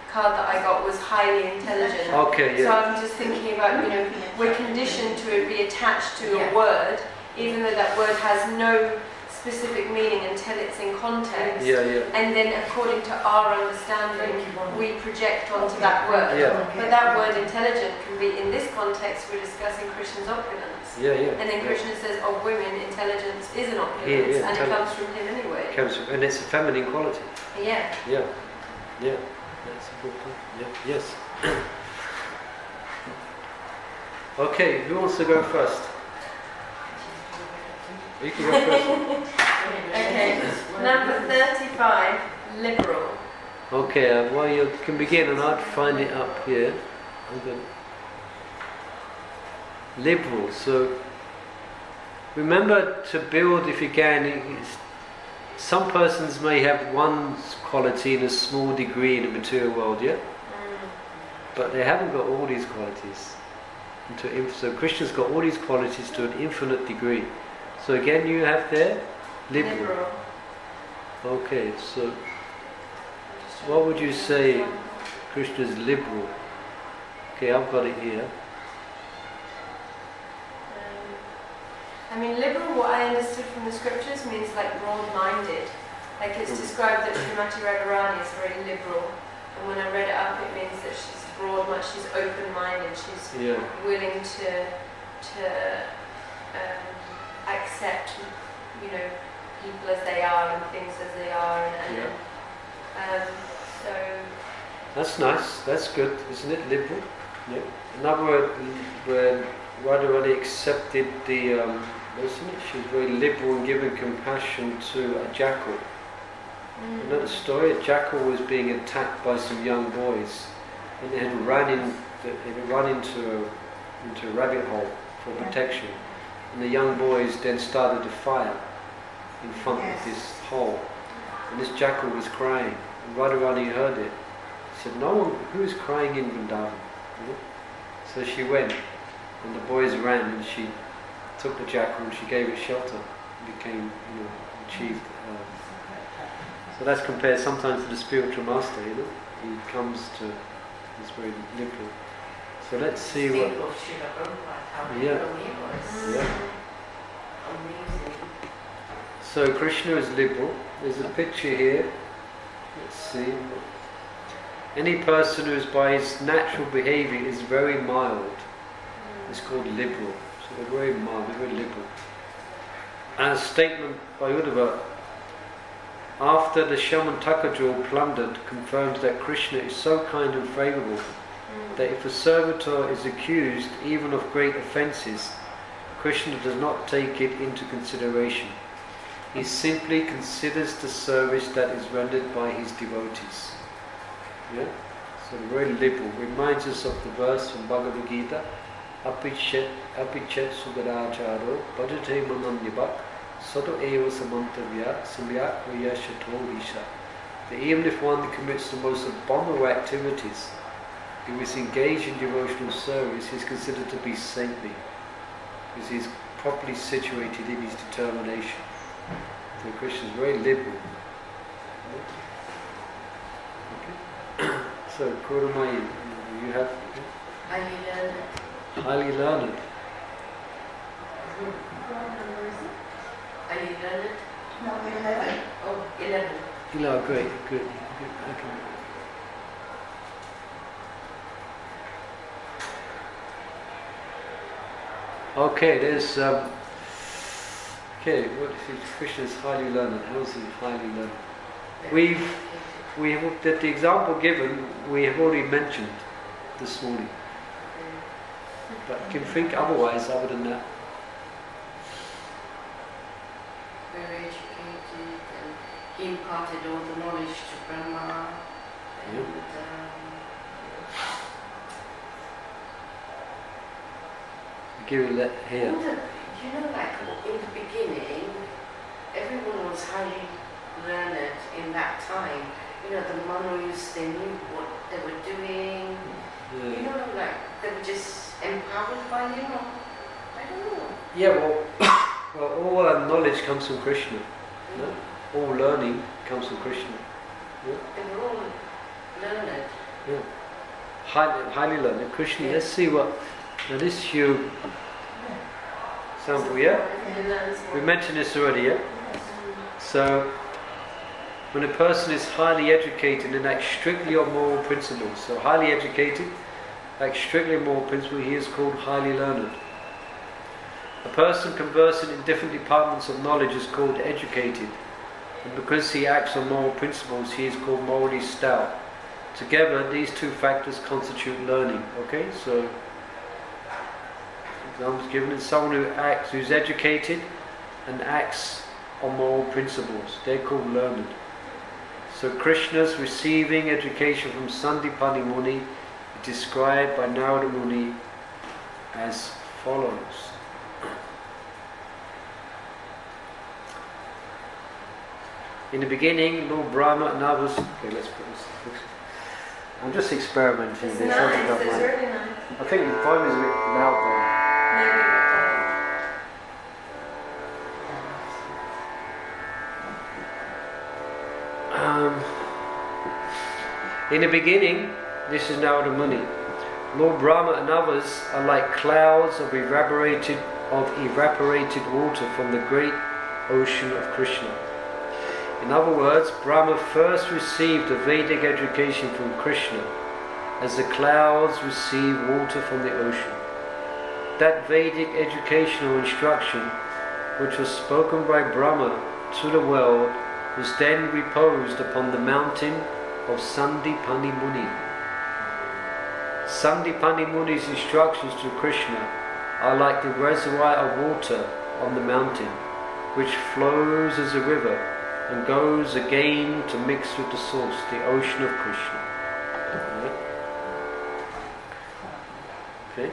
[SPEAKER 3] card that I got was highly intelligent.
[SPEAKER 1] Okay,
[SPEAKER 3] So
[SPEAKER 1] yeah.
[SPEAKER 3] I'm just thinking about, you know, we're conditioned to it be attached to a word, even though that word has no specific meaning until it's in context.
[SPEAKER 1] Yeah, yeah.
[SPEAKER 3] And then according to our understanding, we project onto that word.
[SPEAKER 1] Yeah.
[SPEAKER 3] But that word intelligent can be, in this context, we're discussing Krishna's opulence.
[SPEAKER 1] Yeah, yeah.
[SPEAKER 3] And then Krishna says, of women, intelligence is an opulence, and it comes from him anyway.
[SPEAKER 1] And it's a feminine quality.
[SPEAKER 3] Yeah.
[SPEAKER 1] Yeah. Yeah. That's important. Yeah. Yes. Okay, who wants to go first? You can go first.
[SPEAKER 3] Okay. Number 35, liberal.
[SPEAKER 1] Okay, well you can begin and I'd find it up here. Liberal, so remember to build if you can. Some persons may have one quality in a small degree in the material world, yeah? But they haven't got all these qualities. So Krishna's got all these qualities to an infinite degree. So again you have there, liberal. Okay, so what would you say Krishna's liberal? Okay, I've got it here.
[SPEAKER 3] I mean, liberal, what I understood from the scriptures means like broad-minded. Like it's described that Srimati Radharani is very liberal. And when I read it up, it means that she's broad-minded, she's open-minded, she's willing to accept, you know, people as they are and things as they are. So
[SPEAKER 1] that's nice. That's good, isn't it? Liberal. Yeah. Another word where Radharani accepted the isn't it? She was very liberal in giving compassion to a jackal. You know the story? A jackal was being attacked by some young boys, and they had run into a rabbit hole for protection. And the young boys then started a fire in front of this hole. And this jackal was crying. And Radharani heard it. She said, "No one, who is crying in Vrindavan?" You know? So she went, and the boys ran, and she took the jackal and she gave it shelter. became, achieved. So that's compared sometimes to the spiritual master. He comes to, he's very liberal. So let's see what. Yeah. So Krishna is liberal. There's a picture here. Let's see. Any person who is by his natural behavior is very mild. It's called liberal. So they're very mild, they're very liberal. And a statement by Uddhava, after the Shamantakajal plundered, confirms that Krishna is so kind and favourable that if a servitor is accused even of great offences, Krishna does not take it into consideration. He simply considers the service that is rendered by his devotees. Yeah? So very liberal. Reminds us of the verse from Bhagavad Gita, Apichet Sugadacharo Bhajate Mananyabak Sato Eva Samantavya Samyak Vayashato Isha. That even if one commits the most abominable activities, who is engaged in devotional service, he is considered to be saintly, because he is properly situated in his determination. So Krishna is very liberal. Okay. So Kurumai, you have
[SPEAKER 4] Highly learned.
[SPEAKER 1] highly learned.
[SPEAKER 4] Highly learned.
[SPEAKER 2] No, 11.
[SPEAKER 4] Oh, 11.
[SPEAKER 1] No, great, good. Okay, there's okay. What is Krishna is highly learned? How is he highly learned? We have that the example given we have already mentioned this morning, but can think otherwise other than that.
[SPEAKER 4] Very educated, and he imparted all the knowledge to Brahma. And,
[SPEAKER 1] Give it here.
[SPEAKER 4] like in the beginning, everyone was highly learned in that time. The Manus, they knew what they were doing.
[SPEAKER 1] Yeah.
[SPEAKER 4] Like they were just empowered by him. I don't know.
[SPEAKER 1] Yeah, well, all knowledge comes from Krishna. No? All learning comes from Krishna. Yeah.
[SPEAKER 4] They were all learned.
[SPEAKER 1] Yeah. Highly learned. Krishna, let's see what. Now this you sample, yeah? We mentioned this already, yeah? So, when a person is highly educated and acts strictly on moral principles, so highly educated, acts strictly on moral principles, he is called highly learned. A person conversant in different departments of knowledge is called educated, and because he acts on moral principles, he is called morally stout. Together, these two factors constitute learning. Okay, so examples given is someone who's educated and acts on moral principles. They're called learned. So Krishna's receiving education from Sandipani Muni is described by Narada Muni as follows. In the beginning, Lord Brahma and others. Okay, let's put this. I'm just experimenting.
[SPEAKER 3] It's nice. It's really nice.
[SPEAKER 1] I think the volume is a bit loud there. In the beginning, this is Narada Muni. Lord Brahma and others are like clouds of evaporated water from the great ocean of Krishna. In other words, Brahma first received a Vedic education from Krishna, as the clouds receive water from the ocean. That Vedic educational instruction, which was spoken by Brahma to the world, was then reposed upon the mountain of Sandipani Muni. Sandipani Muni's instructions to Krishna are like the reservoir of water on the mountain, which flows as a river and goes again to mix with the source, the ocean of Krishna. Okay.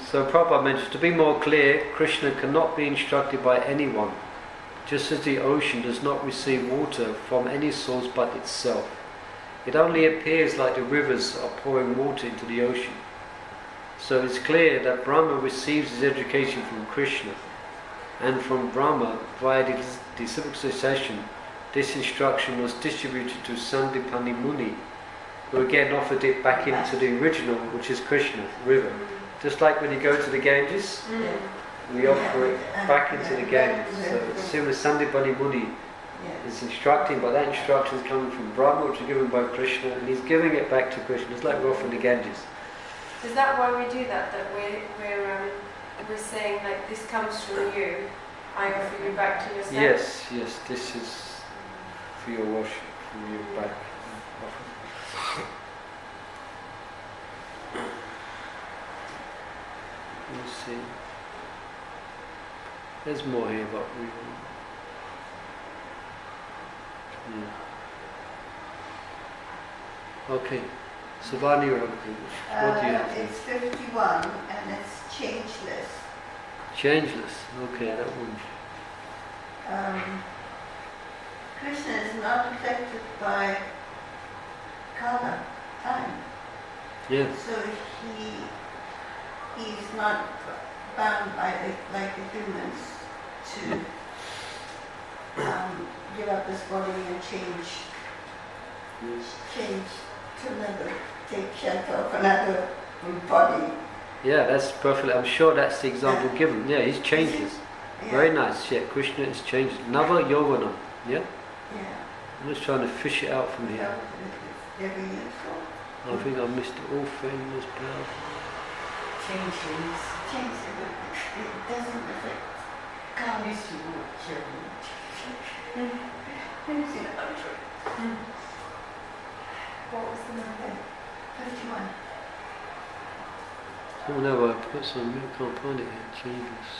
[SPEAKER 1] So Prabhupada mentions, to be more clear, Krishna cannot be instructed by anyone, just as the ocean does not receive water from any source but itself. It only appears like the rivers are pouring water into the ocean. So it's clear that Brahma receives his education from Krishna. and from Brahma via disciplic succession, this instruction was distributed to Sandipani Muni, who again offered it back into the original, which is Krishna River. Just like when you go to the Ganges, we offer it back into the Ganges. So as soon as Sandipani Muni is instructing, but that instruction is coming from Brahma, which is given by Krishna, and he's giving it back to Krishna. It's like we're offering the Ganges.
[SPEAKER 3] Is that why we do that? That we're saying like this comes from you, I offer you back to yourself?
[SPEAKER 1] Yes, this is for your worship, from you back. Let's see. There's more here, but we will. Okay. Savani, what do you have?
[SPEAKER 2] It's 51 and it's changeless.
[SPEAKER 1] Changeless. Okay, that one.
[SPEAKER 2] Krishna is not affected by kala, time.
[SPEAKER 1] Yeah.
[SPEAKER 2] So he's not bound by like the humans to give up his body and change to another, take shelter of another body.
[SPEAKER 1] Yeah, that's perfect. I'm sure that's the example given. Yeah, he's changeless. Very nice. Yeah, Krishna is changeless. Nava Yovana. Yeah? I'm just trying to fish it out from here.
[SPEAKER 2] Very useful.
[SPEAKER 1] I think I missed it. All famous, powerful.
[SPEAKER 2] Changes. It doesn't affect counts you children. What was the number? 51.
[SPEAKER 1] Oh no, I put some, I can't find it here. Changeless.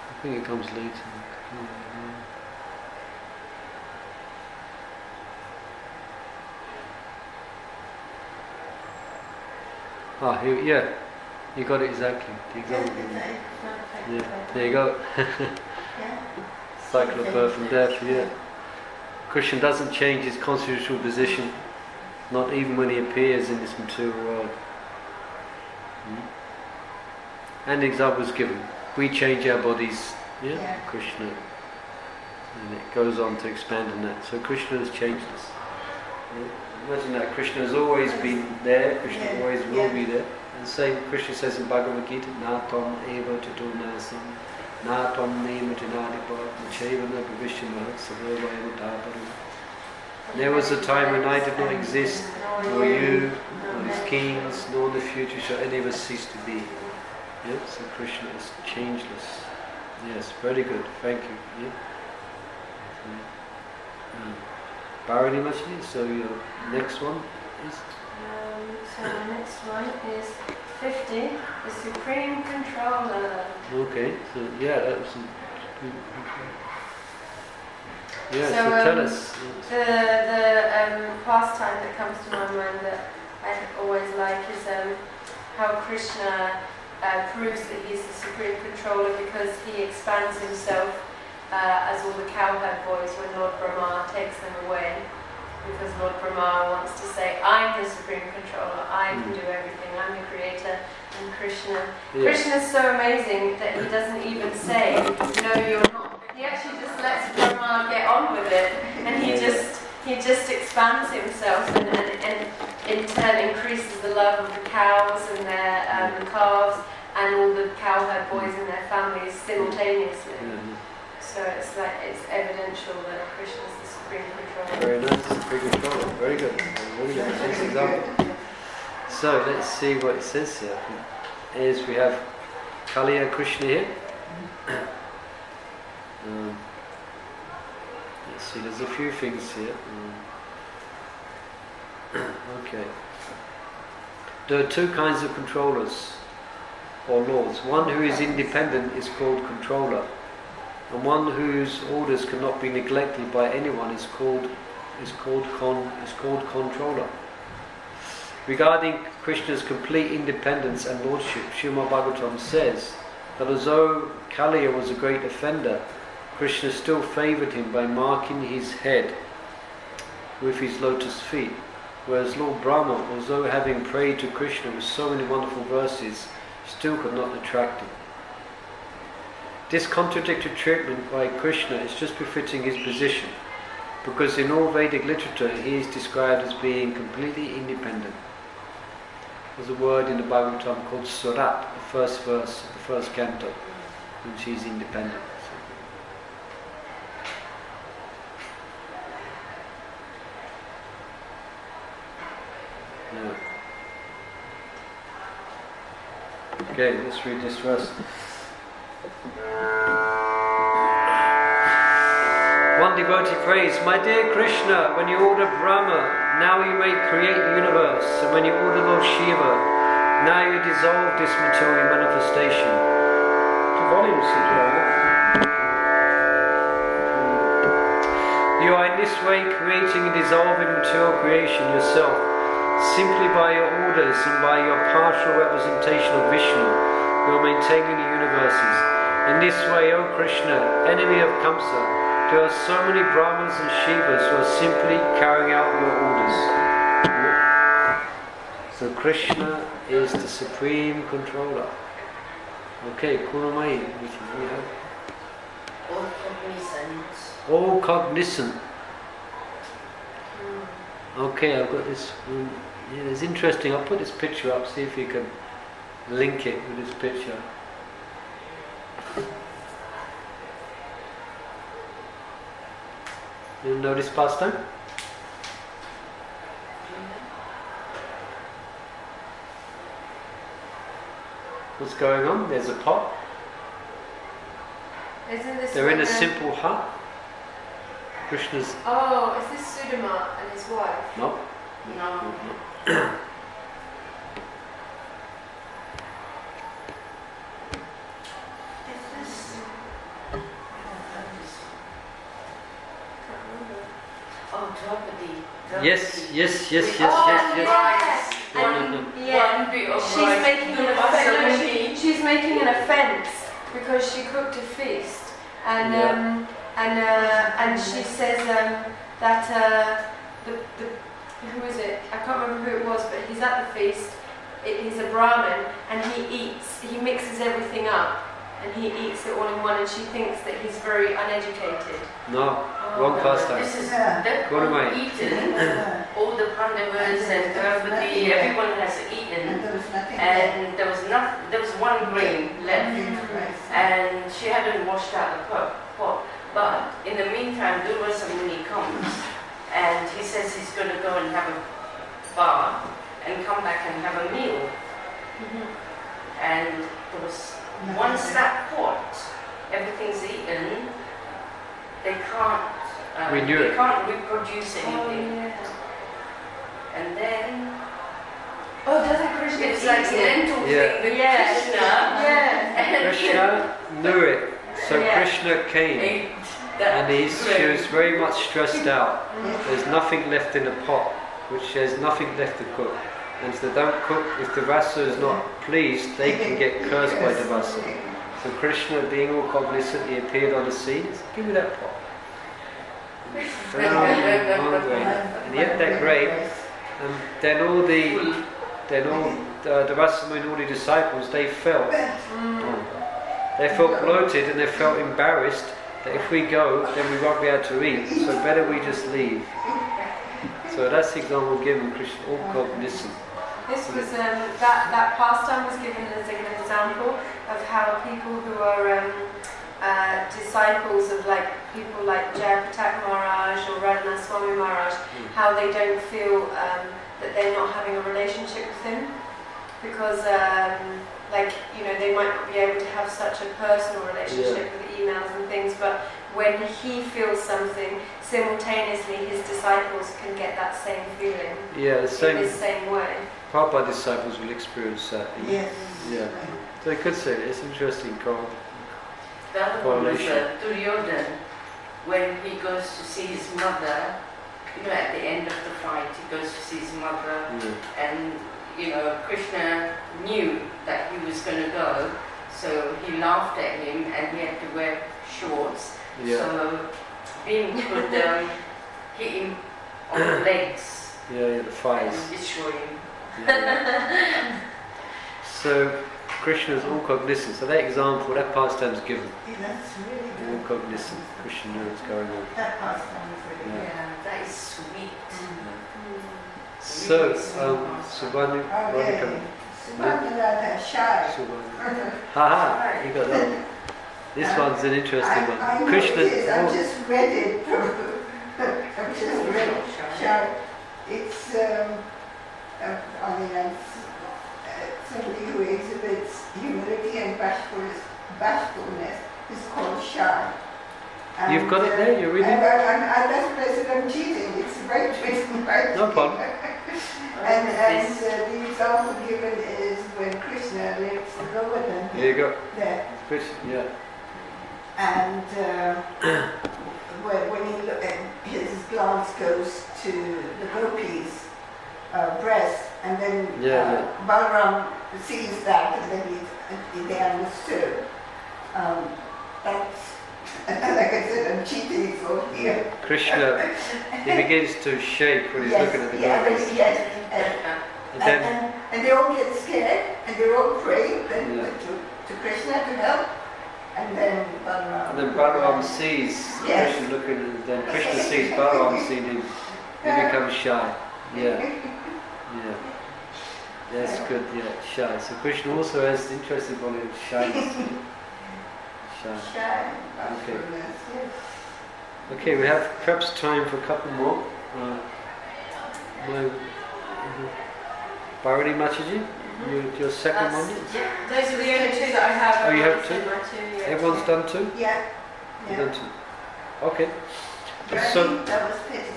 [SPEAKER 1] I think it comes later. Here, yeah, you got it exactly. The example. Yeah, there you go. Cycle of birth and death. Yeah. Krishna doesn't change his constitutional position, not even when he appears in this material world. And the example is given. We change our bodies. Yeah, Krishna, and it goes on to expand on that. So Krishna has changed us. Yeah. Imagine that Krishna has always been there. Krishna always will be there. And same Krishna says in Bhagavad Gita, "Na tam eva tatunasam, na tam nema janadipa, nachevana bhavishyamah sarvayam taparam." There was a time when I did not exist, nor you, nor his kings, nor in the future shall any of us cease to be. Yeah, so Krishna is changeless. Yes, very good. Thank you. Yeah. Bharani Machini, so your next one is?
[SPEAKER 3] So the next one is 50, the Supreme Controller.
[SPEAKER 1] Okay, so yeah, that was yeah, so tell us.
[SPEAKER 3] The pastime that comes to my mind that I always like is how Krishna proves that he's the Supreme Controller because he expands himself as all the cowherd boys when Lord Brahma takes them away, because Lord Brahma wants to say, I'm the Supreme Controller, I can do everything, I'm the creator. And Krishna's so amazing that he doesn't even say, no you're not. He actually just lets Brahma get on with it, and he just expands himself and in turn increases the love of the cows and their calves and all the cowherd boys and their families simultaneously. So it's evidential that Krishna is the Supreme Controller.
[SPEAKER 1] Very nice, Supreme Controller. Very good. Very good. Nice example. So let's see what it says here. Is we have Kaliya Krishna here. Let's see, there's a few things here. Okay. There are two kinds of controllers or lords. One who is independent is called controller, and one whose orders cannot be neglected by anyone is called controller. Regarding Krishna's complete independence and lordship, Srimad Bhagavatam says that although Kaliya was a great offender, Krishna still favoured him by marking his head with his lotus feet, whereas Lord Brahma, although having prayed to Krishna with so many wonderful verses, still could not attract him. This contradictory treatment by Krishna is just befitting his position, because in all Vedic literature he is described as being completely independent. There's a word in the Bhagavatam called Surat, the first verse of the first canto, which is independent. Yeah. Okay, let's read this verse. One devotee prays, "My dear Krishna, when you order Brahma, now you may create the universe, and when you order Lord Shiva, now you dissolve this material manifestation." The volume seems right. You are in this way creating and dissolving material creation yourself, simply by your orders and by your partial representation of Vishnu. You are maintaining the universes. In this way, O Krishna, enemy of Kamsa, there are so many Brahmas and Shivas who are simply carrying out your orders. So Krishna is the supreme controller. Okay, Kunamai, which we have.
[SPEAKER 4] All cognizant.
[SPEAKER 1] All cognizant. Okay, I've got this. Yeah, it's interesting. I'll put this picture up, see if you can link it with this picture. You know this pastime? What's going on? There's a pot.
[SPEAKER 3] Isn't this
[SPEAKER 1] They're in a
[SPEAKER 3] when,
[SPEAKER 1] simple hut. Krishna's.
[SPEAKER 3] Oh, is this Sudama and his wife?
[SPEAKER 1] No.
[SPEAKER 4] No. Oh, Draupadi.
[SPEAKER 1] Yes.
[SPEAKER 3] She's making an offence because she cooked a feast, and she says that who is it? I can't remember who it was, but he's at the feast. He's a Brahmin, and he mixes everything up, and he eats it all in one, and she thinks that he's very uneducated.
[SPEAKER 1] No, wrong pastime.
[SPEAKER 4] This is that
[SPEAKER 1] Go to my
[SPEAKER 4] eaten. All the Pandavas and Draupadi, everyone has eaten, and there was nothing. There was one grain left, and she hadn't washed out the pot. But in the meantime, Durvasa Muni comes, and he says he's going to go and have a bath and come back and have a meal. And there was once that pot, everything's eaten. They can't. They can't reproduce anything. And then.
[SPEAKER 3] Oh, doesn't Krishna?
[SPEAKER 4] It's like a mental thing with Krishna.
[SPEAKER 1] Krishna knew it. So Krishna came, and she was very much stressed out. There's nothing left in the pot, which there's nothing left to cook. And if they don't cook, if the Vasa is not pleased, they can get cursed by the Vasa. So Krishna, being all cognizant, he appeared on the scene. He said, "Give me that pot." And he ate that grape, and then all the Vasa and all the disciples, they felt. They felt bloated and they felt embarrassed that if we go, then we won't be able to eat. So better we just leave. So that's the example given Krishna, all cognizant.
[SPEAKER 3] This was that pastime was given as an example of how people who are disciples of people like Jayapatak Maharaj or Radhanath Swami Maharaj, how they don't feel that they're not having a relationship with him, because they might not be able to have such a personal relationship with emails and things, but when he feels something, simultaneously his disciples can get that same feeling.
[SPEAKER 1] Yeah, the
[SPEAKER 3] same way.
[SPEAKER 1] Prabhupada disciples will experience that.
[SPEAKER 2] Yes.
[SPEAKER 1] Yeah. So you could say it's interesting correlation.
[SPEAKER 4] The other one was Duryodhan, when he goes to see his mother, at the end of the fight, he goes to see his mother, and Krishna knew that he was going to go, so he laughed at him, and he had to wear shorts. So Bhim could hit him on the legs.
[SPEAKER 1] The thighs.
[SPEAKER 4] And destroy him.
[SPEAKER 1] So Krishna is all cognizant. So that example, that pastime is given.
[SPEAKER 2] That's really good.
[SPEAKER 1] All cognizant. Krishna knows what's going on.
[SPEAKER 2] That pastime is really good.
[SPEAKER 4] That is sweet.
[SPEAKER 1] So, Subhanu,
[SPEAKER 2] Subhanu shy.
[SPEAKER 1] Haha, you got that one. This one's an interesting one.
[SPEAKER 2] I know
[SPEAKER 1] Krishna.
[SPEAKER 2] it is. I've just read it. I've just read it. Shy. It's, somebody who exhibits humility and bashfulness is called shy. And,
[SPEAKER 1] You've got it there, you're reading?
[SPEAKER 2] That's why I said I'm cheating. It's right written right.
[SPEAKER 1] No problem.
[SPEAKER 2] And the example given is when Krishna lifts the Govardhan.
[SPEAKER 1] There you go.
[SPEAKER 2] There.
[SPEAKER 1] Yeah.
[SPEAKER 2] And when his glance goes to the gopis' breast, and then Balaram sees that, and then they understood. That's, like I said, I'm cheating so here.
[SPEAKER 1] Krishna, he begins to shake when he's looking at the gopis.
[SPEAKER 2] Yes. And they all get scared, and they all pray to Krishna to help. And then
[SPEAKER 1] Balaram sees Krishna looking, and then Krishna sees Balaram seeing him. He becomes shy. Yeah. That's good. Shy. So Krishna also has interesting quality of shyness. Shy. Okay, we have perhaps time for a couple more. Bharati Mataji, your second one?
[SPEAKER 3] Those are the only two that I have.
[SPEAKER 1] Oh, you have two? Everyone's done two?
[SPEAKER 2] Yeah.
[SPEAKER 1] You've done two. Okay. So
[SPEAKER 2] that was 36.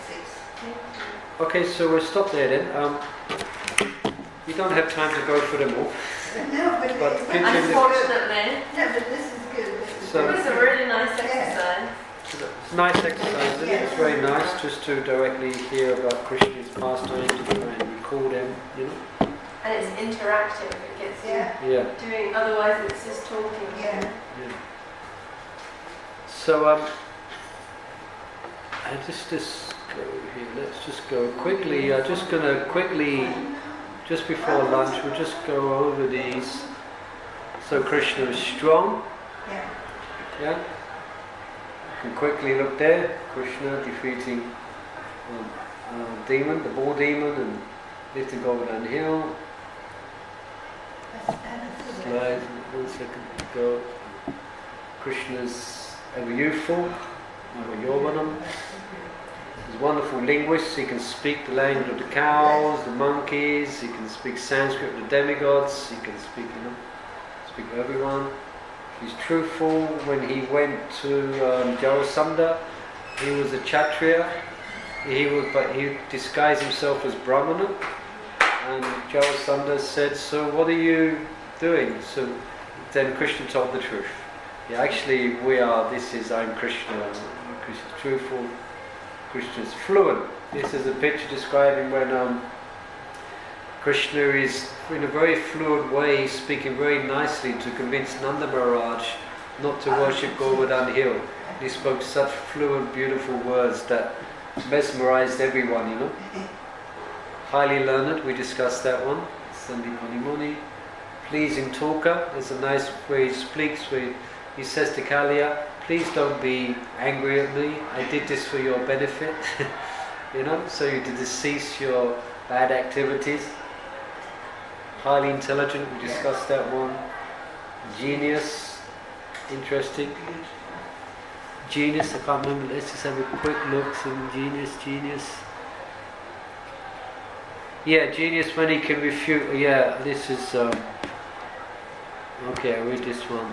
[SPEAKER 1] Okay, so we'll stop there then. We don't have time to go through them all.
[SPEAKER 2] No, but
[SPEAKER 3] unfortunately.
[SPEAKER 2] No, but this is good.
[SPEAKER 3] It was a really nice exercise.
[SPEAKER 1] It's a nice exercise, isn't it? It's very nice just to directly hear about Krishna's pastimes, to try and recall them,
[SPEAKER 3] And it's interactive. It gets doing. Otherwise, it's just talking.
[SPEAKER 2] Yeah.
[SPEAKER 1] So I just go here. Let's just go quickly. I'm just going to quickly, just before lunch, we'll just go over these. So Krishna is strong. Yeah. You can quickly look there. Krishna defeating demon, the bull demon, and lifting Govardhan Hill. Slide 1 second go. Krishna's ever youthful, ever Yovanam. He's a wonderful linguist. He can speak the language of the cows, the monkeys. He can speak Sanskrit of the demigods. He can speak, speak to everyone. He's truthful. When he went to Jarasandha, he was a Kshatriya. But he disguised himself as Brahmana. And Jarasandha said, "So what are you doing?" So then Krishna told the truth. Yeah, actually, I'm Krishna. Krishna's truthful. Krishna's fluent. This is a picture describing when Krishna is, in a very fluent way, speaking very nicely to convince Nanda Maharaj not to worship Govardhan Hill. He spoke such fluent, beautiful words that mesmerized everyone, Highly learned, we discussed that one. Sandipani Muni. Pleasing talker. There's a nice way he speaks where he says to Kaliya, "Please don't be angry at me. I did this for your benefit." So you to cease your bad activities. Highly intelligent, we discussed that one. Genius, interesting. Genius, I can't remember, let's just have a quick look. Some genius. Yeah, genius when he can refute. This is okay, I read this one.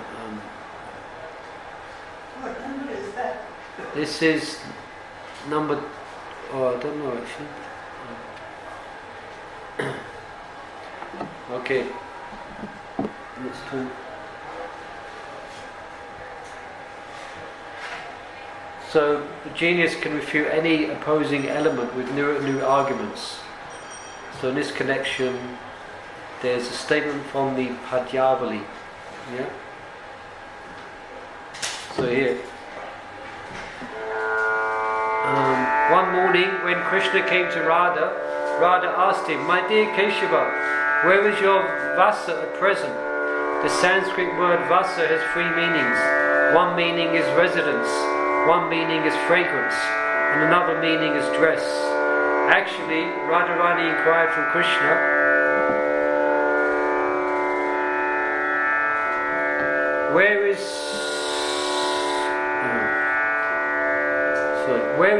[SPEAKER 2] What number is that?
[SPEAKER 1] This is number, I don't know actually. Okay, let's talk. So the genius can refute any opposing element with new arguments. So in this connection, there's a statement from the Padyavali. Yeah. So here. One morning when Krishna came to Radha, Radha asked him, "My dear Keshava, where is your vasa at present?" The Sanskrit word vasa has three meanings. One meaning is residence, one meaning is fragrance, and another meaning is dress. Actually, Radharani inquired from Krishna, where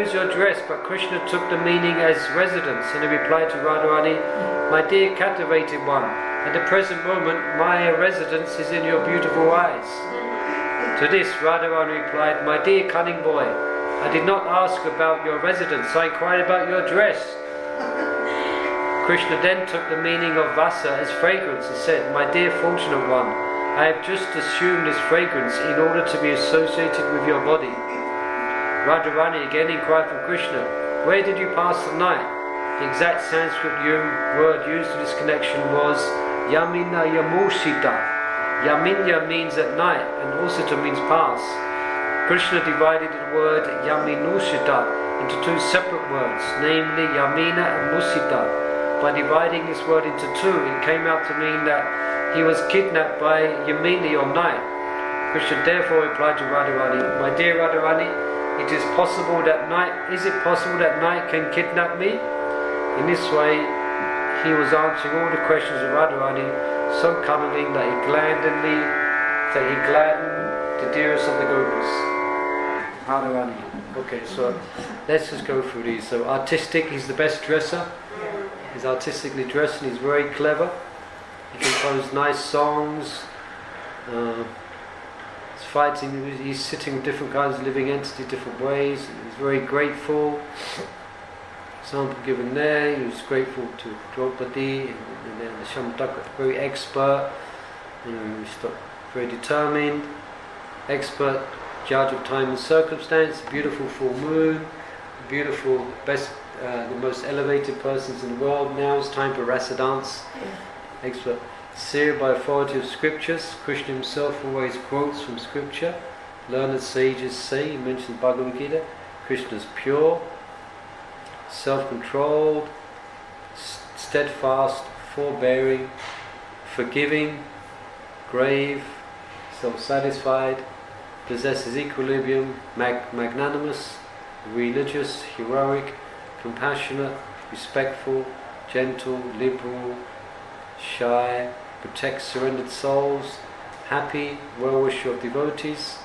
[SPEAKER 1] is your dress? But Krishna took the meaning as residence, and he replied to Radharani, "My dear captivated one, at the present moment my residence is in your beautiful eyes." To this Radharani replied, "My dear cunning boy, I did not ask about your residence, I inquired about your dress." Krishna then took the meaning of vasa as fragrance and said, "My dear fortunate one, I have just assumed this fragrance in order to be associated with your body." Radharani again inquired from Krishna, "Where did you pass the night?" The exact Sanskrit word used in this connection was Yamina Yamushita. Yaminya means at night and Usita means pass. Krishna divided the word Yaminushita into two separate words, namely Yamina and Musita. By dividing this word into two, it came out to mean that he was kidnapped by Yamini or night. Krishna therefore replied to Radharani, "My dear Radharani, is it possible that night can kidnap me?" In this way, he was answering all the questions of Radharani so cunningly that he gladdened the dearest of the gopas. Radharani. Okay, so let's just go through these. So artistic, he's the best dresser. He's artistically dressed and he's very clever. He composed nice songs. He's sitting with different kinds of living entities, different ways. He's very grateful. Example given there, he was grateful to Draupadi and then the Shamtaka, very expert, very determined, expert judge of time and circumstance, beautiful full moon, beautiful, the most elevated persons in the world. Now it's time for rasa dance. Expert. Seer by authority of scriptures. Krishna himself always quotes from scripture. Learned sages say, he mentions Bhagavad Gita, Krishna is pure, self-controlled, steadfast, forbearing, forgiving, grave, self-satisfied, possesses equilibrium, magnanimous, religious, heroic, compassionate, respectful, gentle, liberal, shy, protects surrendered souls, happy, well-wisher of devotees,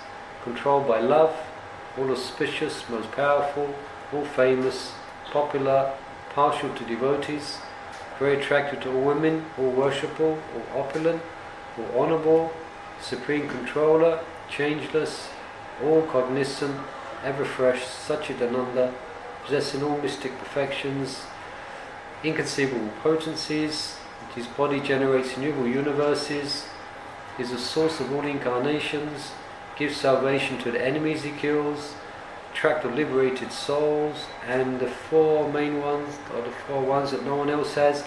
[SPEAKER 1] controlled by love, all auspicious, most powerful, all famous, popular, partial to devotees, very attractive to all women, all worshipful, all opulent, all honourable, supreme controller, changeless, all cognizant, ever fresh, Satchidananda, possessing all mystic perfections, inconceivable potencies. His body generates innumerable universes, is the source of all incarnations, gives salvation to the enemies he kills, attract of liberated souls, and the four main ones, or the four ones that no one else has,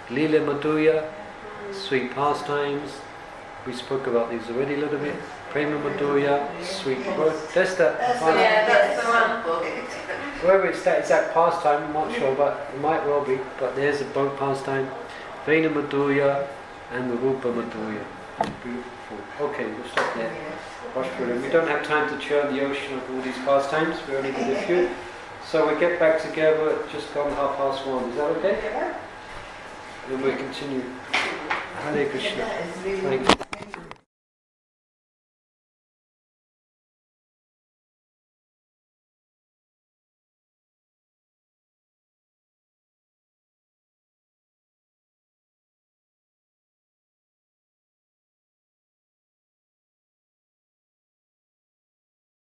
[SPEAKER 1] Lila Madhurya, sweet pastimes, we spoke about these already a little bit, Prema Madhurya, sweet, that's the one. Whether it's that exact pastime, I'm not sure, but it might well be, but there's a both pastime, Vena Madhurya and the Rupa Madhurya. Beautiful. Okay, we'll stop there. Rush through them. We don't have time to churn the ocean of all these pastimes, we only did a few. So we get back together at just gone 1:30. Is that okay? And then we'll continue. Hare Krishna. Thank you.